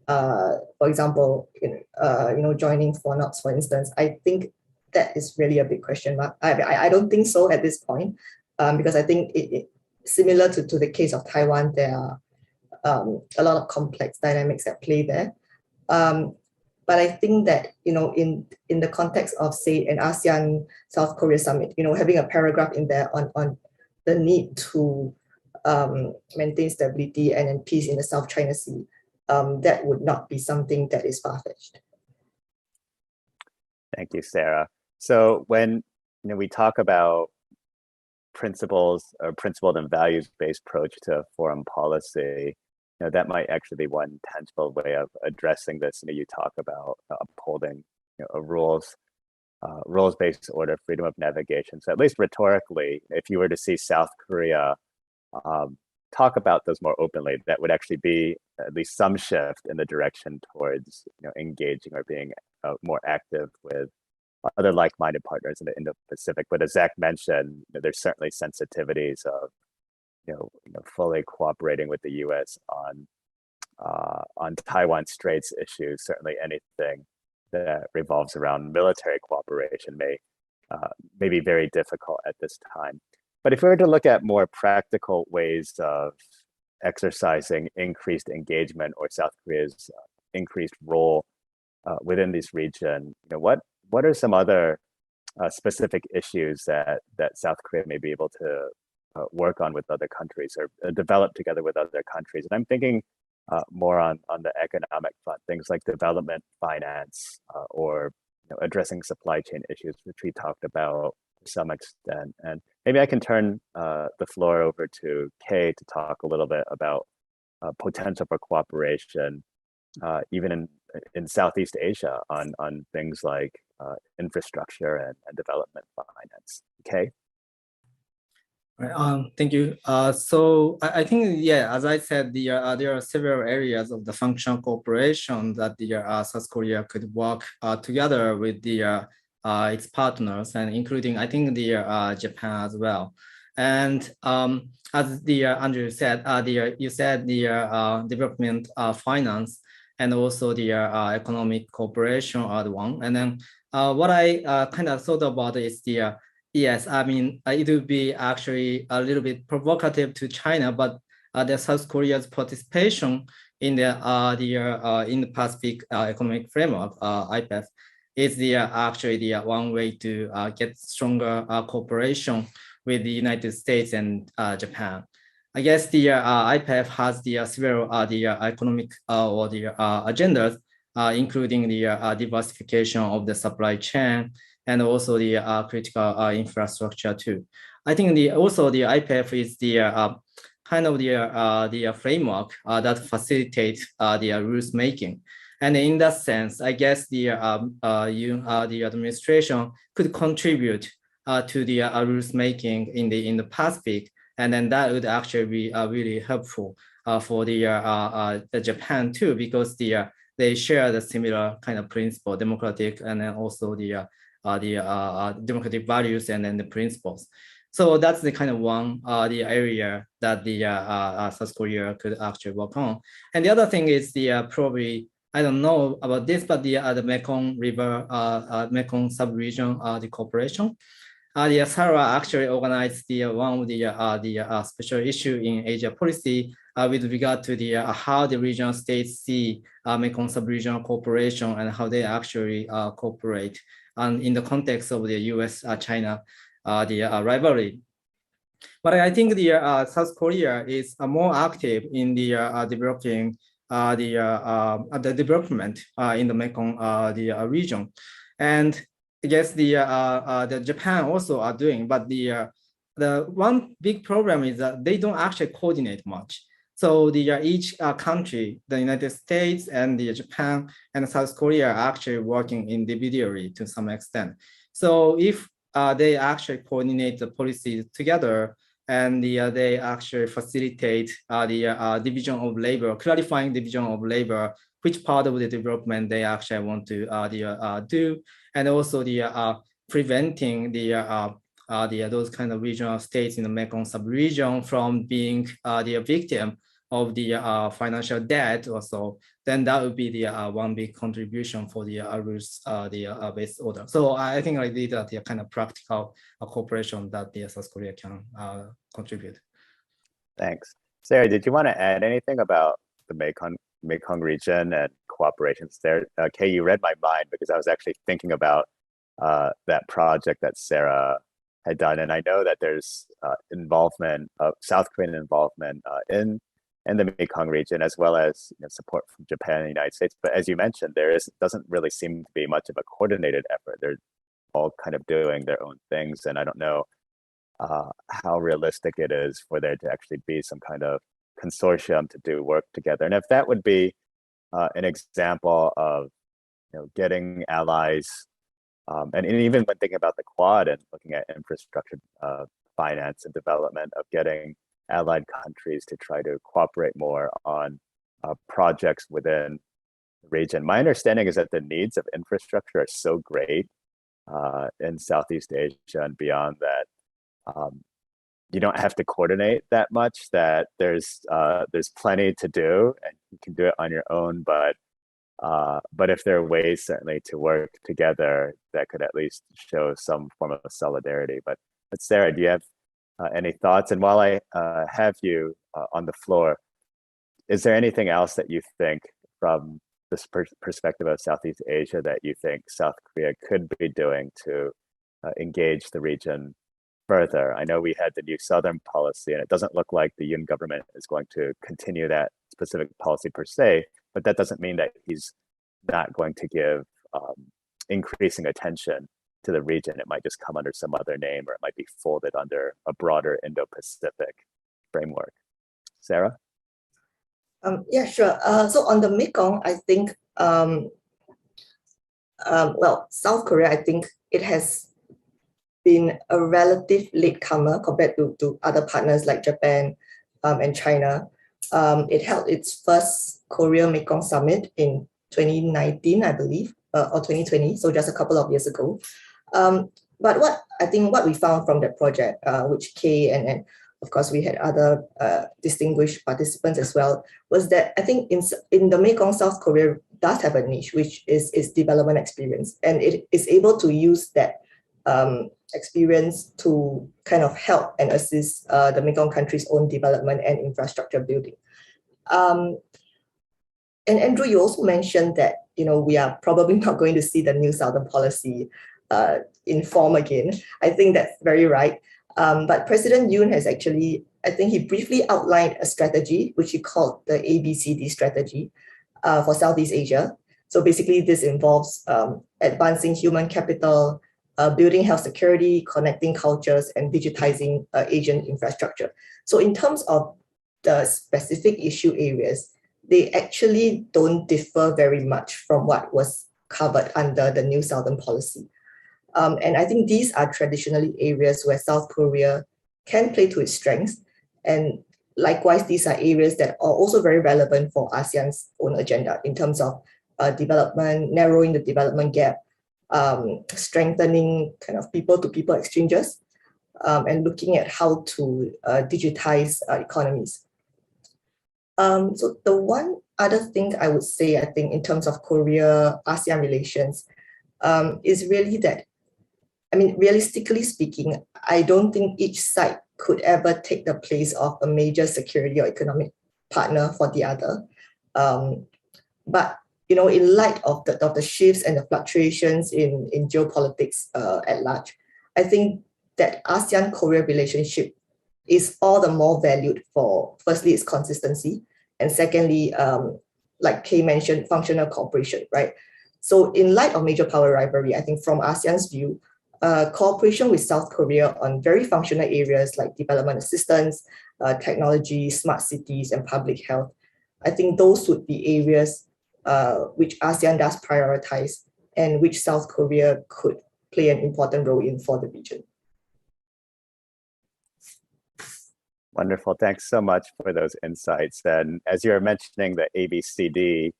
for example, joining 4 knots, for instance, I think that is really a big question mark. I don't think so at this point, because I think similar to the case of Taiwan, there are a lot of complex dynamics at play there. But I think that, in the context of, say, an ASEAN South Korea summit, having a paragraph in there on the need to maintain stability and peace in the South China Sea, that would not be something that is far-fetched. Thank you, Sarah. So when we talk about principles or principled and values-based approach to foreign policy, that might actually be one tangible way of addressing this. You talk about upholding a rules-based order, freedom of navigation. So at least rhetorically, if you were to see South Korea talk about those more openly, that would actually be at least some shift in the direction towards engaging or being more active with other like-minded partners in the Indo-Pacific. But as Zach mentioned, there's certainly sensitivities of fully cooperating with the U.S. on Taiwan Straits issues. Certainly anything that revolves around military cooperation may be very difficult at this time. But if we were to look at more practical ways of exercising increased engagement or South Korea's increased role within this region, what are some other specific issues that South Korea may be able to work on with other countries or develop together with other countries? And I'm thinking more on the economic front, things like development finance or addressing supply chain issues, which we talked about to some extent. And maybe I can turn the floor over to Kay to talk a little bit about potential for cooperation, even in Southeast Asia on things like infrastructure and development finance. Kay? Thank you. So I think, as I said, there are several areas of the functional cooperation that South Korea could work together with its partners, and including, I think, Japan as well. And as Andrew said, you said development finance and also the economic cooperation are the one. And then what I kind of thought about is yes, I mean, it would be actually a little bit provocative to China, but the South Korea's participation in the Indo-Pacific Economic Framework, IPEF, is actually the one way to get stronger cooperation with the United States and Japan. I guess the IPEF has several economic or agendas, including the diversification of the supply chain and also the critical infrastructure too. I think also the IPF is the kind of the framework that facilitates the rules making. And in that sense, I guess the administration could contribute to the rules making in the Pacific, and then that would actually be really helpful for the Japan too, because they share the similar kind of principle, democratic, and then also the democratic values and then the principles. So that's the kind of one the area that the South Korea could actually work on. And the other thing is the probably, I don't know about this, but the Mekong River, Mekong sub-region, the cooperation. The SARA actually organized the one of the special issue in Asia policy with regard to the how the regional states see Mekong sub-regional cooperation and how they actually cooperate, and in the context of the US-China rivalry. But I think the South Korea is more active in the developing the development in the Mekong region, and I guess the Japan also are doing, but the one big problem is that they don't actually coordinate much. So each country, the United States and the Japan and South Korea are actually working individually to some extent. So if they actually coordinate the policies together, and they actually facilitate the division of labor, clarifying division of labor, which part of the development they actually want to do, and also the preventing those kind of regional states in the Mekong sub-region from being the victim of the financial debt also, then that would be the one big contribution for the rules, the base order. So I think like these are the kind of practical cooperation that the South Korea can contribute. Thanks. Sarah, did you want to add anything about the Mekong region and cooperations there? Kay, you read my mind because I was actually thinking about that project that Sarah had done. And I know that there's involvement of South Korean involvement in the Mekong region, as well as support from Japan and the United States. But as you mentioned, doesn't really seem to be much of a coordinated effort. They're all kind of doing their own things. And I don't know how realistic it is for there to actually be some kind of consortium to do work together. And if that would be an example of getting allies, and even when thinking about the Quad and looking at infrastructure finance and development, of getting allied countries to try to cooperate more on projects within the region. My understanding is that the needs of infrastructure are so great in Southeast Asia and beyond that you don't have to coordinate that much, that there's plenty to do and you can do it on your own, but if there are ways certainly to work together that could at least show some form of solidarity. But Sarah, do you have any thoughts? And while I have you on the floor, is there anything else that you think from this perspective of Southeast Asia that you think South Korea could be doing to engage the region further? I know we had the new Southern policy, and it doesn't look like the Yoon government is going to continue that specific policy per se, but that doesn't mean that he's not going to give increasing attention to the region. It might just come under some other name, or it might be folded under a broader Indo-Pacific framework. Sarah? Yeah, sure. So on the Mekong, I think, well, South Korea, I think it has been a relative latecomer compared to other partners like Japan and China. It held its first Korea-Mekong Summit in 2019, I believe, or 2020, so just a couple of years ago. But what we found from that project, which Kay and of course we had other distinguished participants as well, was that I think in the Mekong, South Korea does have a niche, which is its development experience, and it is able to use that experience to kind of help and assist the Mekong country's own development and infrastructure building. And Andrew, you also mentioned that we are probably not going to see the new Southern policy in form again. I think that's very right. But President Yoon has actually, I think he briefly outlined a strategy which he called the ABCD strategy for Southeast Asia. So basically this involves advancing human capital, building health security, connecting cultures, and digitizing Asian infrastructure. So in terms of the specific issue areas, they actually don't differ very much from what was covered under the New Southern Policy. And I think these are traditionally areas where South Korea can play to its strengths. And likewise, these are areas that are also very relevant for ASEAN's own agenda in terms of development, narrowing the development gap, strengthening kind of people-to-people exchanges, and looking at how to digitize economies. So the one other thing I would say, I think, in terms of Korea-ASEAN relations is really that, I mean, realistically speaking, I don't think each side could ever take the place of a major security or economic partner for the other. But you know, in light of the shifts and the fluctuations in geopolitics at large, I think that ASEAN-Korea relationship is all the more valued for, firstly, its consistency, and secondly, like Kay mentioned, functional cooperation, right? So in light of major power rivalry, I think from ASEAN's view, cooperation with South Korea on very functional areas like development assistance, technology, smart cities, and public health, I think those would be areas which ASEAN does prioritize and which South Korea could play an important role in for the region. Wonderful. Thanks so much for those insights. And as you're mentioning the ABCD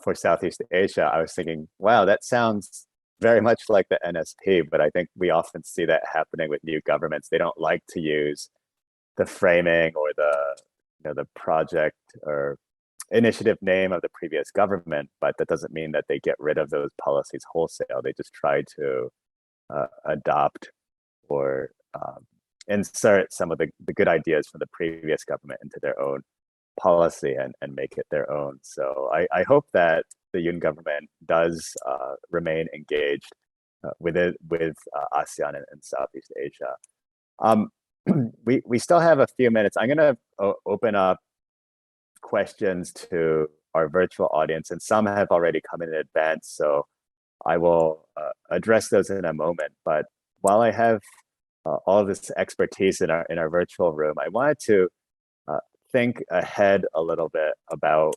for Southeast Asia, I was thinking, wow, that sounds very much like the NSP, but I think we often see that happening with new governments. They don't like to use the framing or the project or initiative name of the previous government, but that doesn't mean that they get rid of those policies wholesale. They just try to adopt or insert some of the good ideas from the previous government into their own policy and make it their own. So I hope that the Yoon government does remain engaged with ASEAN and Southeast Asia. We still have a few minutes. I'm going to open up questions to our virtual audience, and some have already come in advance, so I will address those in a moment. But while I have all of this expertise in our virtual room, I wanted to think ahead a little bit about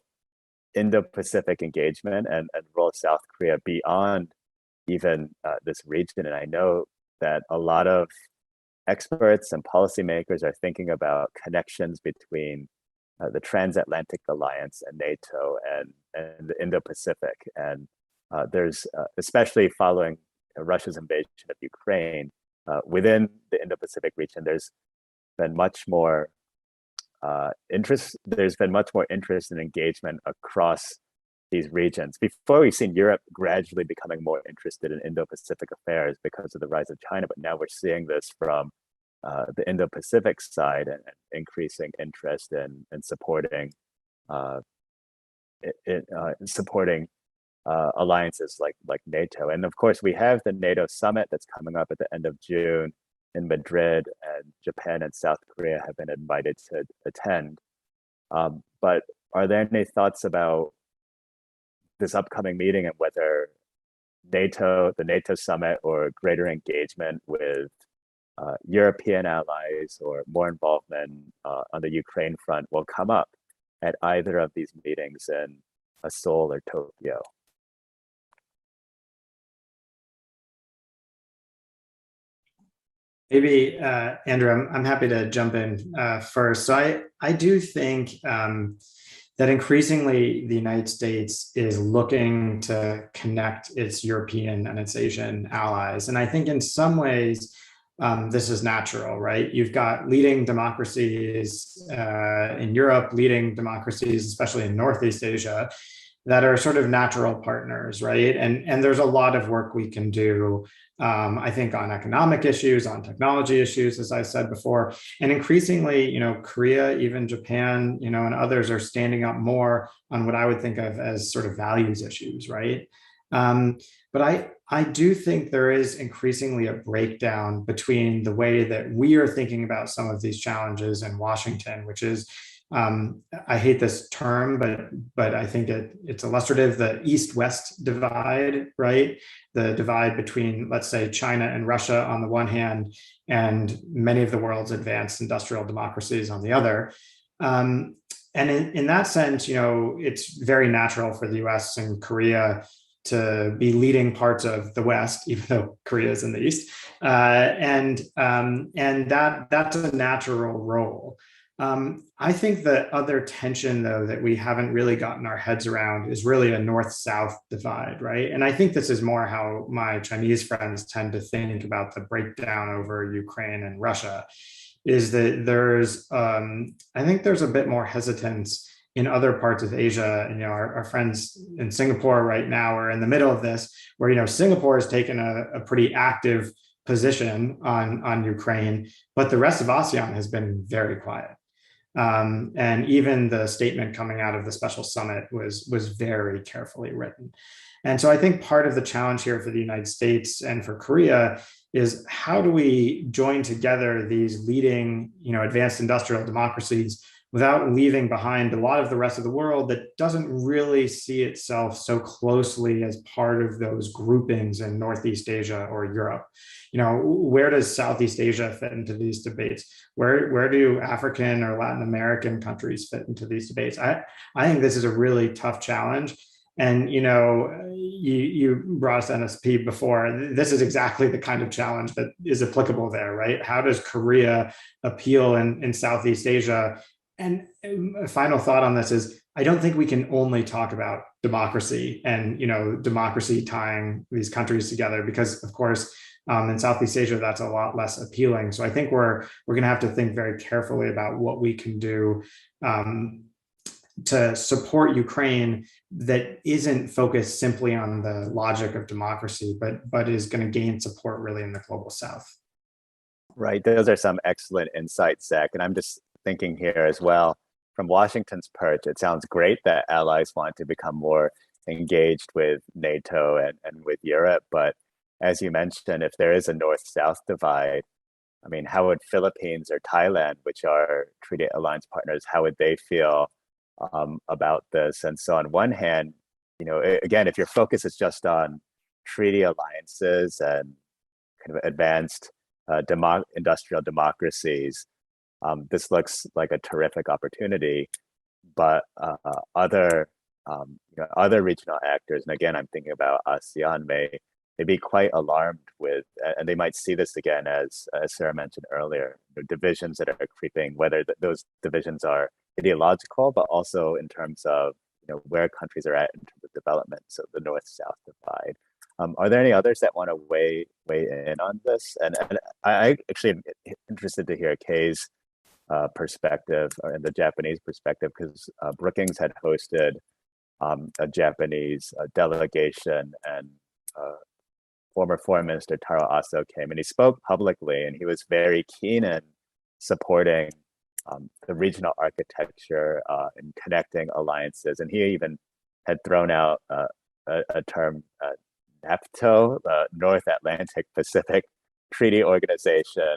Indo-Pacific engagement and role of South Korea beyond even this region. And I know that a lot of experts and policymakers are thinking about connections between the Transatlantic Alliance and NATO and the Indo-Pacific. And there's, especially following Russia's invasion of Ukraine, within the Indo-Pacific region, there's been much more interest. There's been much more interest and engagement across these regions. Before, we've seen Europe gradually becoming more interested in Indo-Pacific affairs because of the rise of China, but now we're seeing this from the Indo-Pacific side and increasing interest in supporting alliances like NATO. And of course, we have the NATO summit that's coming up at the end of June in Madrid, and Japan and South Korea have been invited to attend. But are there any thoughts about this upcoming meeting and whether the NATO summit, or greater engagement with European allies or more involvement on the Ukraine front will come up at either of these meetings in Seoul or Tokyo? Maybe, Andrew, I'm happy to jump in first. So I do think that increasingly the United States is looking to connect its European and its Asian allies. And I think in some ways, this is natural, right? You've got leading democracies in Europe, leading democracies, especially in Northeast Asia, that are sort of natural partners, right? And there's a lot of work we can do, I think, on economic issues, on technology issues, as I said before. And increasingly, you know, Korea, even Japan, you know, and others are standing up more on what I would think of as sort of values issues, right? But I do think there is increasingly a breakdown between the way that we are thinking about some of these challenges in Washington, which is, I hate this term, but I think it's illustrative, the East-West divide, right? The divide between, let's say, China and Russia on the one hand, and many of the world's advanced industrial democracies on the other. And in that sense, it's very natural for the US and Korea to be leading parts of the West, even though Korea is in the East. And that's a natural role. I think the other tension, though, that we haven't really gotten our heads around is really a North-South divide, right? And I think this is more how my Chinese friends tend to think about the breakdown over Ukraine and Russia, is that I think there's a bit more hesitance in other parts of Asia. Our friends in Singapore right now are in the middle of this, where, Singapore has taken a pretty active position on Ukraine, but the rest of ASEAN has been very quiet. And even the statement coming out of the special summit was very carefully written. And so I think part of the challenge here for the United States and for Korea is, how do we join together these leading, advanced industrial democracies without leaving behind a lot of the rest of the world that doesn't really see itself so closely as part of those groupings in Northeast Asia or Europe? Where does Southeast Asia fit into these debates? Where do African or Latin American countries fit into these debates? I think this is a really tough challenge. And, you brought us NSP before. This is exactly the kind of challenge that is applicable there, right? How does Korea appeal in Southeast Asia? And a final thought on this is, I don't think we can only talk about democracy and, democracy tying these countries together, because, of course, in Southeast Asia, that's a lot less appealing. So I think we're going to have to think very carefully about what we can do to support Ukraine that isn't focused simply on the logic of democracy, but is going to gain support really in the global South. Right. Those are some excellent insights, Zach. And I'm just thinking here as well, from Washington's perch, it sounds great that allies want to become more engaged with NATO and with Europe. But as you mentioned, if there is a North-South divide, I mean, how would Philippines or Thailand, which are treaty alliance partners, how would they feel about this? And so on one hand, again, if your focus is just on treaty alliances and kind of advanced industrial democracies, this looks like a terrific opportunity. But other regional actors, and again, I'm thinking about ASEAN, may be quite alarmed with, and they might see this again as Sarah mentioned earlier, divisions that are creeping, whether those divisions are ideological, but also in terms of where countries are at in terms of development. So the North-South divide. Are there any others that want to weigh in on this? And I actually am interested to hear Kay's perspective, or in the Japanese perspective, because Brookings had hosted a Japanese delegation, and former Foreign Minister Taro Aso came, and he spoke publicly, and he was very keen in supporting the regional architecture and connecting alliances. And he even had thrown out a term, NAFTO, North Atlantic Pacific Treaty Organization.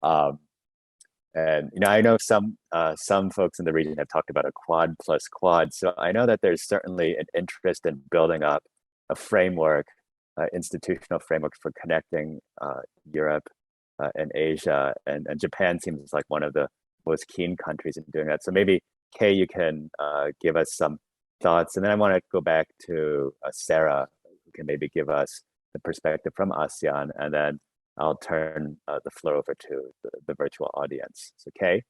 And I know some folks in the region have talked about a Quad plus Quad. So I know that there's certainly an interest in building up a framework, institutional framework for connecting Europe and Asia, and Japan seems like one of the most keen countries in doing that. So maybe Kay, you can give us some thoughts, and then I want to go back to Sarah, who can maybe give us the perspective from ASEAN, and then I'll turn the floor over to the virtual audience. So Kay?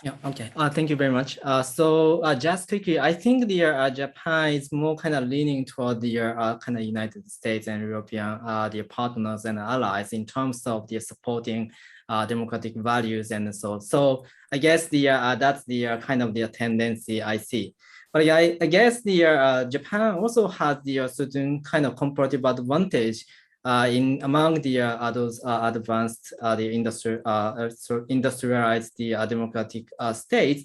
Yeah, okay. Thank you very much. So just quickly, I think the Japan is more kind of leaning toward the kind of United States and European their partners and allies in terms of the supporting democratic values and so. So I guess the that's the kind of the tendency I see. But I guess the Japan also has the certain kind of comparative advantage in among the those advanced the industrialized the democratic states,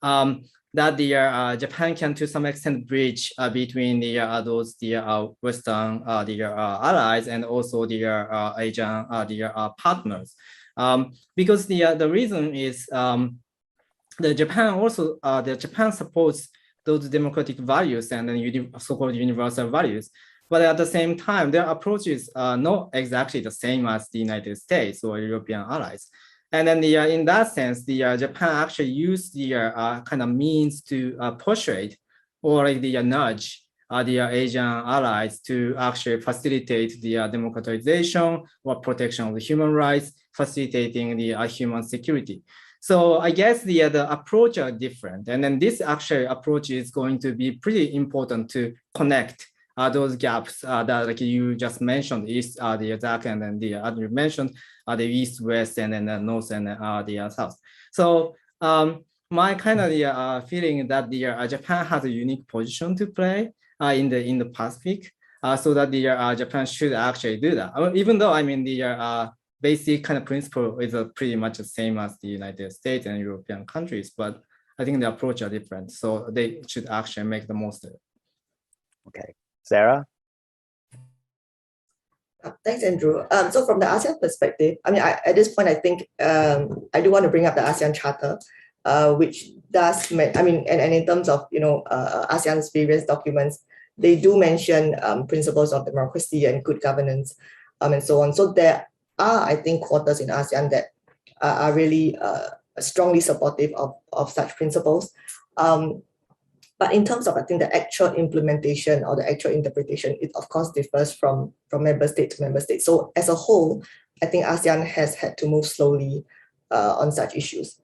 that the Japan can to some extent bridge between the those the Western the allies and also the Asian the partners, because the reason is Japan supports those democratic values and then so-called universal values. But at the same time, their approaches are not exactly the same as the United States or European allies. And then in that sense, Japan actually used the kind of means to persuade or like the nudge the Asian allies to actually facilitate the democratization or protection of the human rights, facilitating the human security. So I guess the approach are different. And then this actually approach is going to be pretty important to connect those gaps that like you just mentioned, East, the Zach, and then the other you mentioned, the East, West, and then the North and the South. So my kind of feeling that Japan has a unique position to play in the Pacific, so that Japan should actually do that. Even though I mean the basic kind of principle is pretty much the same as the United States and European countries, but I think the approach are different. So they should actually make the most of it. Okay, Sarah? Thanks, Andrew. So from the ASEAN perspective, I mean, at this point, I think I do want to bring up the ASEAN Charter, which does, and in terms of, ASEAN's various documents, they do mention principles of democracy and good governance, and so on. So there are, I think, quarters in ASEAN that are really strongly supportive of such principles. But in terms of, I think, the actual implementation or the actual interpretation, it of course differs from member state to member state. So as a whole, I think ASEAN has had to move slowly on such issues.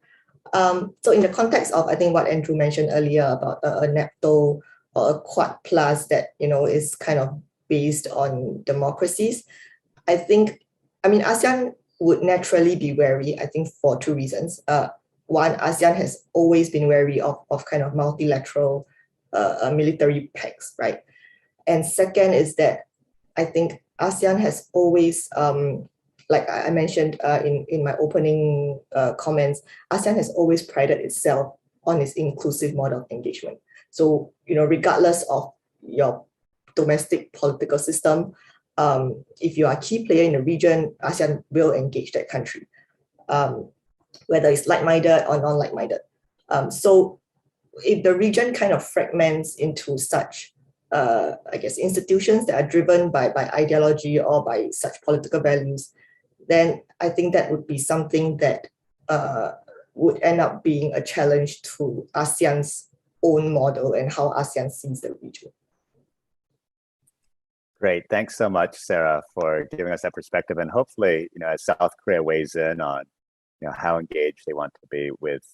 So in the context of, I think, what Andrew mentioned earlier about a NAPTO or a Quad Plus that, is kind of based on democracies, I think, ASEAN would naturally be wary, I think, for two reasons. One, ASEAN has always been wary of kind of multilateral military pacts, right? And second is that I think ASEAN has always, like I mentioned in my opening comments, ASEAN has always prided itself on its inclusive model of engagement. So, regardless of your domestic political system, if you are a key player in the region, ASEAN will engage that country. Whether it's like-minded or non-like-minded. So if the region kind of fragments into such, I guess, institutions that are driven by ideology or by such political values, then I think that would be something that would end up being a challenge to ASEAN's own model and how ASEAN sees the region. Great, thanks so much, Sarah, for giving us that perspective. And hopefully, as South Korea weighs in on how engaged they want to be with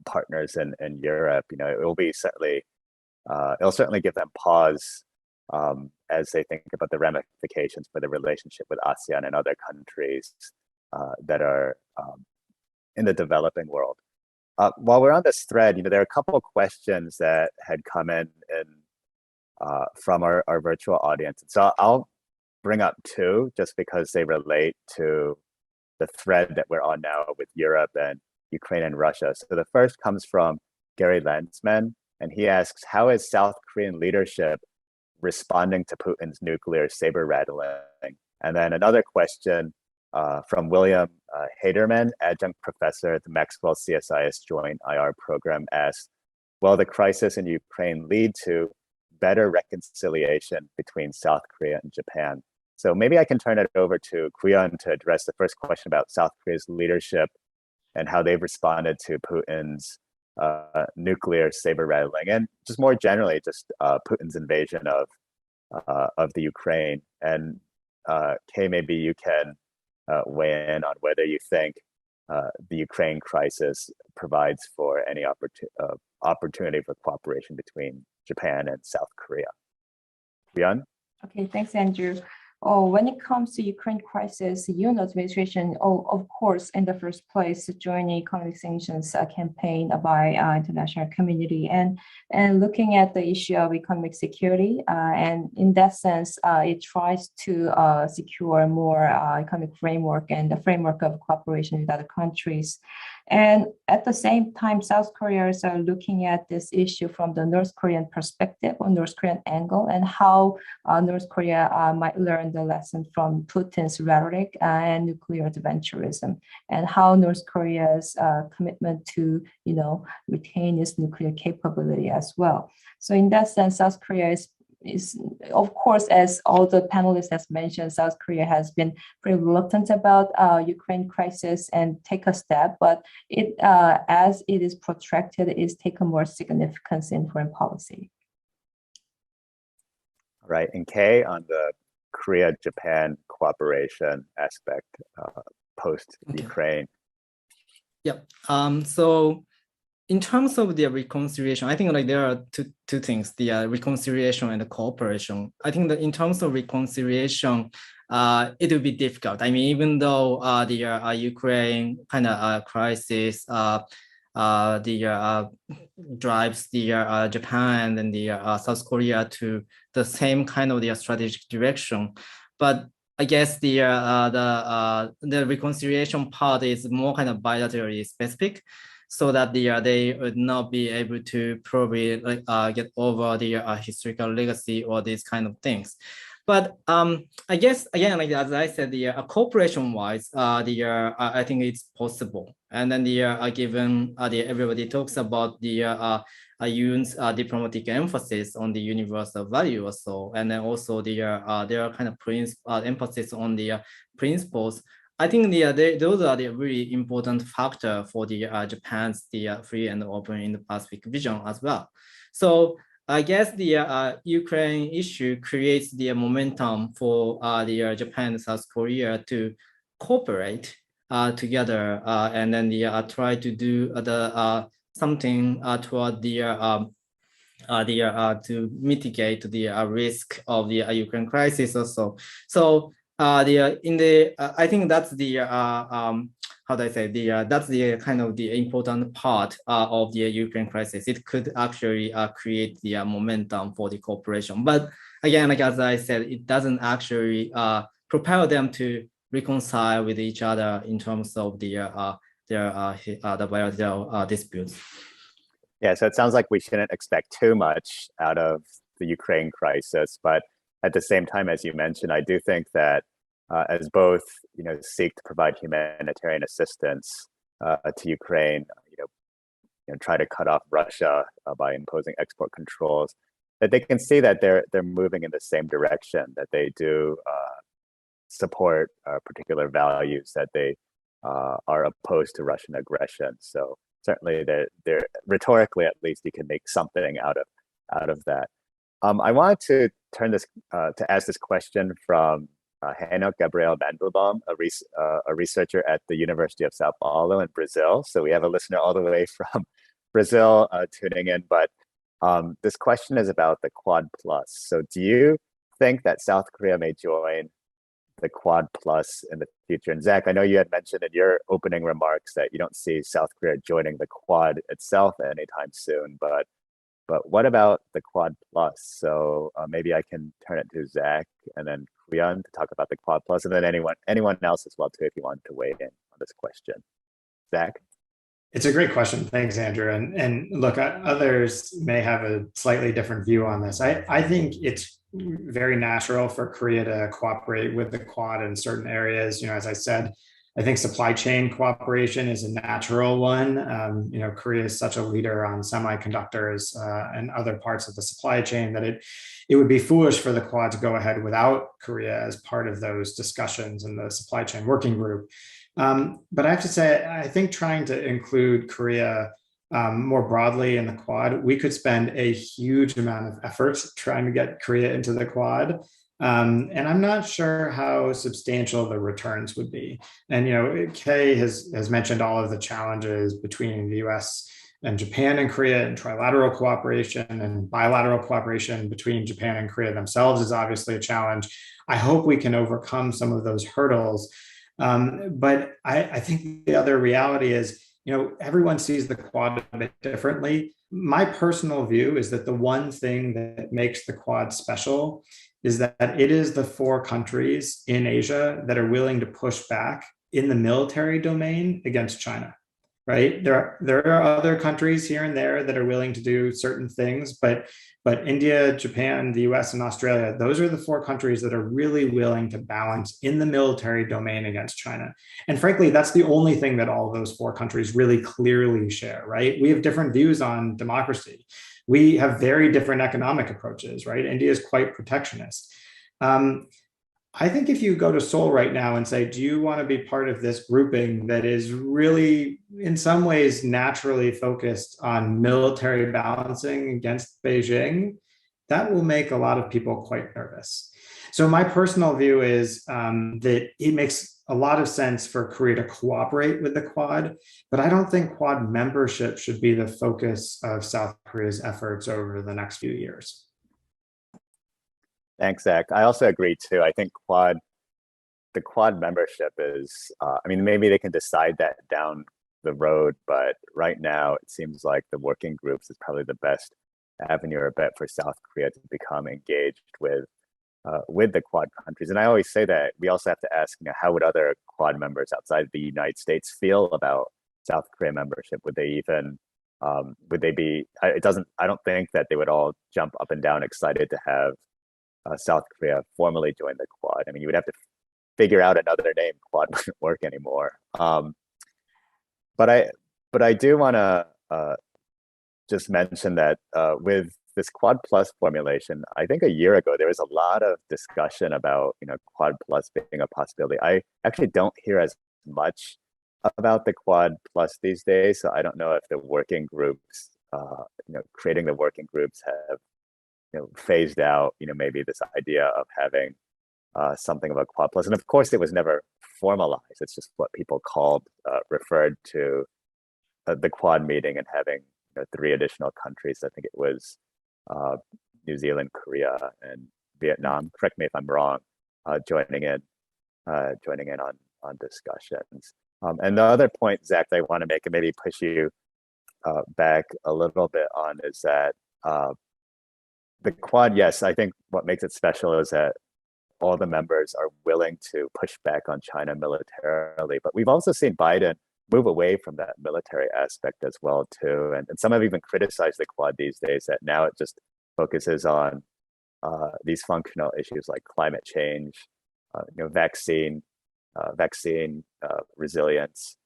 partners in Europe, it'll certainly give them pause as they think about the ramifications for the relationship with ASEAN and other countries that are in the developing world. While we're on this thread, there are a couple of questions that had come in from our virtual audience. And so I'll bring up two just because they relate to the thread that we're on now with Europe and Ukraine and Russia. So the first comes from Gary Lensman, and he asks, how is South Korean leadership responding to Putin's nuclear saber rattling? And then another question from William Haderman, adjunct professor at the Maxwell CSIS Joint IR program, asks, will the crisis in Ukraine lead to better reconciliation between South Korea and Japan? So maybe I can turn it over to Yoon to address the first question about South Korea's leadership and how they've responded to Putin's nuclear saber rattling, and just more generally, just Putin's invasion of the Ukraine. And Kay, maybe you can weigh in on whether you think the Ukraine crisis provides for any opportunity for cooperation between Japan and South Korea. Yoon? Okay, thanks, Andrew. When it comes to Ukraine crisis, the Yoon administration, of course, in the first place, joining economic sanctions campaign by international community and looking at the issue of economic security. And in that sense, it tries to secure more economic framework and the framework of cooperation with other countries. And at the same time, South Koreans are looking at this issue from the North Korean perspective or North Korean angle, and how North Korea might learn the lesson from Putin's rhetoric and nuclear adventurism, and how North Korea's commitment to, retain its nuclear capability as well. So in that sense, South Korea is, of course, as all the panelists has mentioned, South Korea has been pretty reluctant about Ukraine crisis and take a step, but it, as it is protracted, it is taken more significance in foreign policy. Right, and Kay, on the Korea-Japan cooperation aspect post-Ukraine. Yep. So in terms of the reconciliation, I think like there are two things: the reconciliation and the cooperation. I think that in terms of reconciliation, it will be difficult. I mean, even though the Ukraine kind of crisis drives the Japan and the South Korea to the same kind of the strategic direction, but I guess the reconciliation part is more kind of bilaterally specific, so that they would not be able to probably get over the historical legacy or these kind of things. But I guess again, like as I said, the cooperation-wise, I think it's possible. And then given everybody talks about the Yoon's diplomatic emphasis on the universal value or so, and then also their kind of emphasis on the principles. I think those are the really important factor for the Japan's free and open Indo-Pacific vision as well. So I guess the Ukraine issue creates the momentum for the Japan and South Korea to cooperate together, and then try to do something toward to mitigate the risk of the Ukraine crisis also. So I think that's the how do I say, that's the kind of the important part of the Ukraine crisis. It could actually create the momentum for the cooperation. But again, like as I said, it doesn't actually propel them to reconcile with each other in terms of the bilateral disputes. Yeah, so it sounds like we shouldn't expect too much out of the Ukraine crisis, but at the same time, as you mentioned, I do think that as both seek to provide humanitarian assistance to Ukraine, try to cut off Russia by imposing export controls, that they can see that they're moving in the same direction, that they do support particular values, that they are opposed to Russian aggression. So certainly, they're rhetorically, at least, you can make something out of that. I wanted to turn this to ask this question from Henok Gabriel Mandelbaum, a researcher at the University of Sao Paulo in Brazil. So we have a listener all the way from Brazil tuning in. But this question is about the Quad Plus. So do you think that South Korea may join the Quad Plus in the future? And Zach, I know you had mentioned in your opening remarks that you don't see South Korea joining the Quad itself anytime soon, but what about the Quad Plus? So maybe I can turn it to Zach and then Yoon to talk about the Quad Plus, and then anyone else as well too, if you want to weigh in on this question. Zach? It's a great question. Thanks, Andrew. And look, others may have a slightly different view on this. I think it's very natural for Korea to cooperate with the Quad in certain areas. As I said, I think supply chain cooperation is a natural one. Korea is such a leader on semiconductors and other parts of the supply chain that it would be foolish for the Quad to go ahead without Korea as part of those discussions in the supply chain working group. But I have to say, I think trying to include Korea more broadly in the Quad, we could spend a huge amount of effort trying to get Korea into the Quad. And I'm not sure how substantial the returns would be. And, Kay has mentioned all of the challenges between the US and Japan and Korea, and trilateral cooperation and bilateral cooperation between Japan and Korea themselves is obviously a challenge. I hope we can overcome some of those hurdles. But I think the other reality is, everyone sees the Quad a bit differently. My personal view is that the one thing that makes the Quad special is that it is the 4 countries in Asia that are willing to push back in the military domain against China. right? There are other countries here and there that are willing to do certain things, but India, Japan, the US, and Australia, those are the four countries that are really willing to balance in the military domain against China. And frankly, that's the only thing that all of those four countries really clearly share, right? We have different views on democracy. We have very different economic approaches, right? India is quite protectionist. I think if you go to Seoul right now and say, do you want to be part of this grouping that is really, in some ways, naturally focused on military balancing against Beijing, that will make a lot of people quite nervous. So my personal view is that it makes a lot of sense for Korea to cooperate with the Quad, but I don't think Quad membership should be the focus of South Korea's efforts over the next few years. Thanks, Zach. I also agree too. I think the Quad membership is, I mean, maybe they can decide that down the road, but right now it seems like the working groups is probably the best avenue or bet for South Korea to become engaged with the Quad countries. And I always say that we also have to ask, how would other Quad members outside the United States feel about South Korea membership? Would they even, would they be, I don't think that they would all jump up and down excited to have South Korea formally join the Quad. I mean, you would have to figure out another name. Quad wouldn't work anymore. But I do want to just mention that with this Quad Plus formulation, I think a year ago there was a lot of discussion about Quad Plus being a possibility. I actually don't hear as much about the Quad Plus these days, so I don't know if the working groups, creating the working groups have phased out, maybe this idea of having something of a Quad Plus. And of course, it was never formalized. It's just what people referred to the Quad meeting and having 3 additional countries. I think it was New Zealand, Korea, and Vietnam. Correct me if I'm wrong. Joining in on discussions. And the other point, Zach, that I want to make and maybe push you back a little bit on is that the Quad, yes, I think what makes it special is that all the members are willing to push back on China militarily. But we've also seen Biden move away from that military aspect as well, too. And some have even criticized the Quad these days that now it just focuses on these functional issues like climate change, vaccine resilience,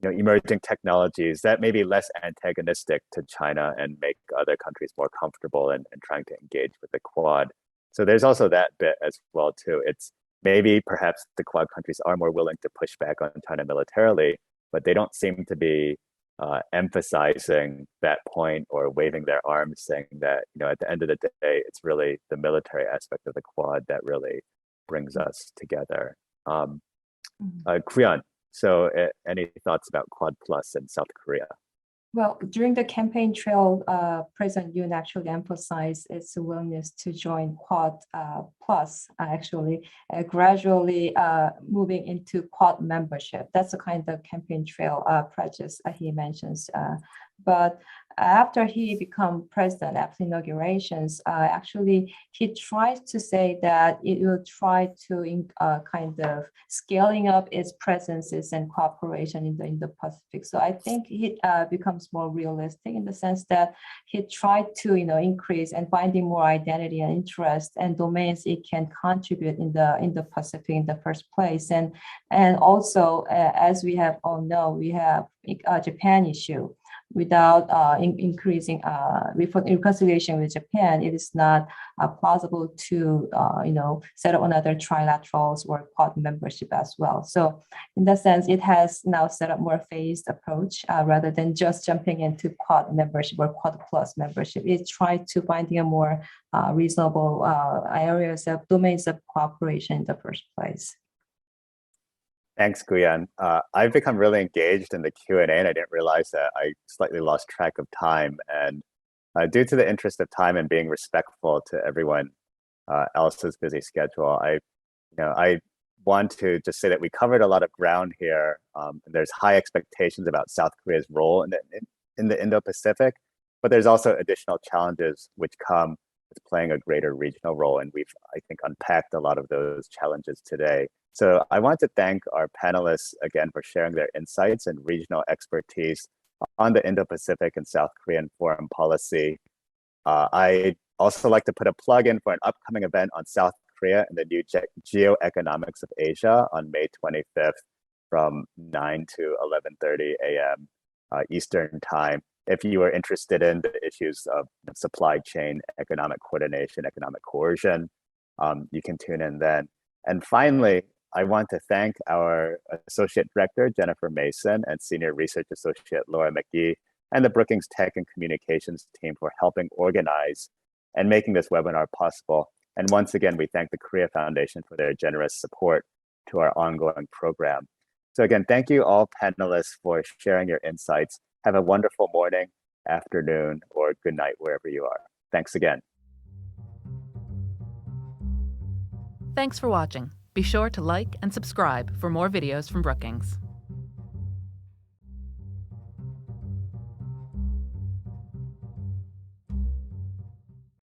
emerging technologies that may be less antagonistic to China and make other countries more comfortable in trying to engage with the Quad. So there's also that bit as well too. It's maybe perhaps the Quad countries are more willing to push back on China militarily, but they don't seem to be emphasizing that point or waving their arms saying that, at the end of the day, it's really the military aspect of the Quad that really brings us together. Kuyan, so any thoughts about Quad Plus in South Korea? Well, during the campaign trail, President Yoon actually emphasized its willingness to join Quad Plus, gradually moving into Quad membership. That's the kind of campaign trail pledges he mentions. But after he became president, after inaugurations, actually he tried to say that it will try to kind of scaling up its presences and cooperation in the Indo-Pacific. So I think it becomes more realistic in the sense that he tried to increase and finding more identity and interest and domains it can contribute in the Indo-Pacific in the first place. And also, as we have all know, we have Japan issue. Without increasing reconciliation with Japan, it is not plausible to set up another trilaterals or Quad membership as well. So in that sense, it has now set up more phased approach rather than just jumping into Quad membership or Quad Plus membership. It tried to finding a more reasonable areas of domains of cooperation in the first place. Thanks, Guyan. I've become really engaged in the Q&A, and I didn't realize that I slightly lost track of time. And due to the interest of time and being respectful to everyone else's busy schedule, I want to just say that we covered a lot of ground here. There's high expectations about South Korea's role in the Indo-Pacific, but there's also additional challenges which come it's playing a greater regional role. And we've, I think, unpacked a lot of those challenges today. So I want to thank our panelists again for sharing their insights and regional expertise on the Indo-Pacific and South Korean foreign policy. I'd also like to put a plug in for an upcoming event on South Korea and the new geoeconomics of Asia on May 25th from 9 to 11:30 a.m. Eastern time. If you are interested in the issues of supply chain, economic coordination, economic coercion, you can tune in then. And finally, I want to thank our Associate Director, Jennifer Mason, and Senior Research Associate, Laura McGee, and the Brookings Tech and Communications team for helping organize and making this webinar possible. And once again, we thank the Korea Foundation for their generous support to our ongoing program. So again, thank you all panelists for sharing your insights. Have a wonderful morning, afternoon, or good night, wherever you are. Thanks again. Thanks for watching. Be sure to like and subscribe for more videos from Brookings.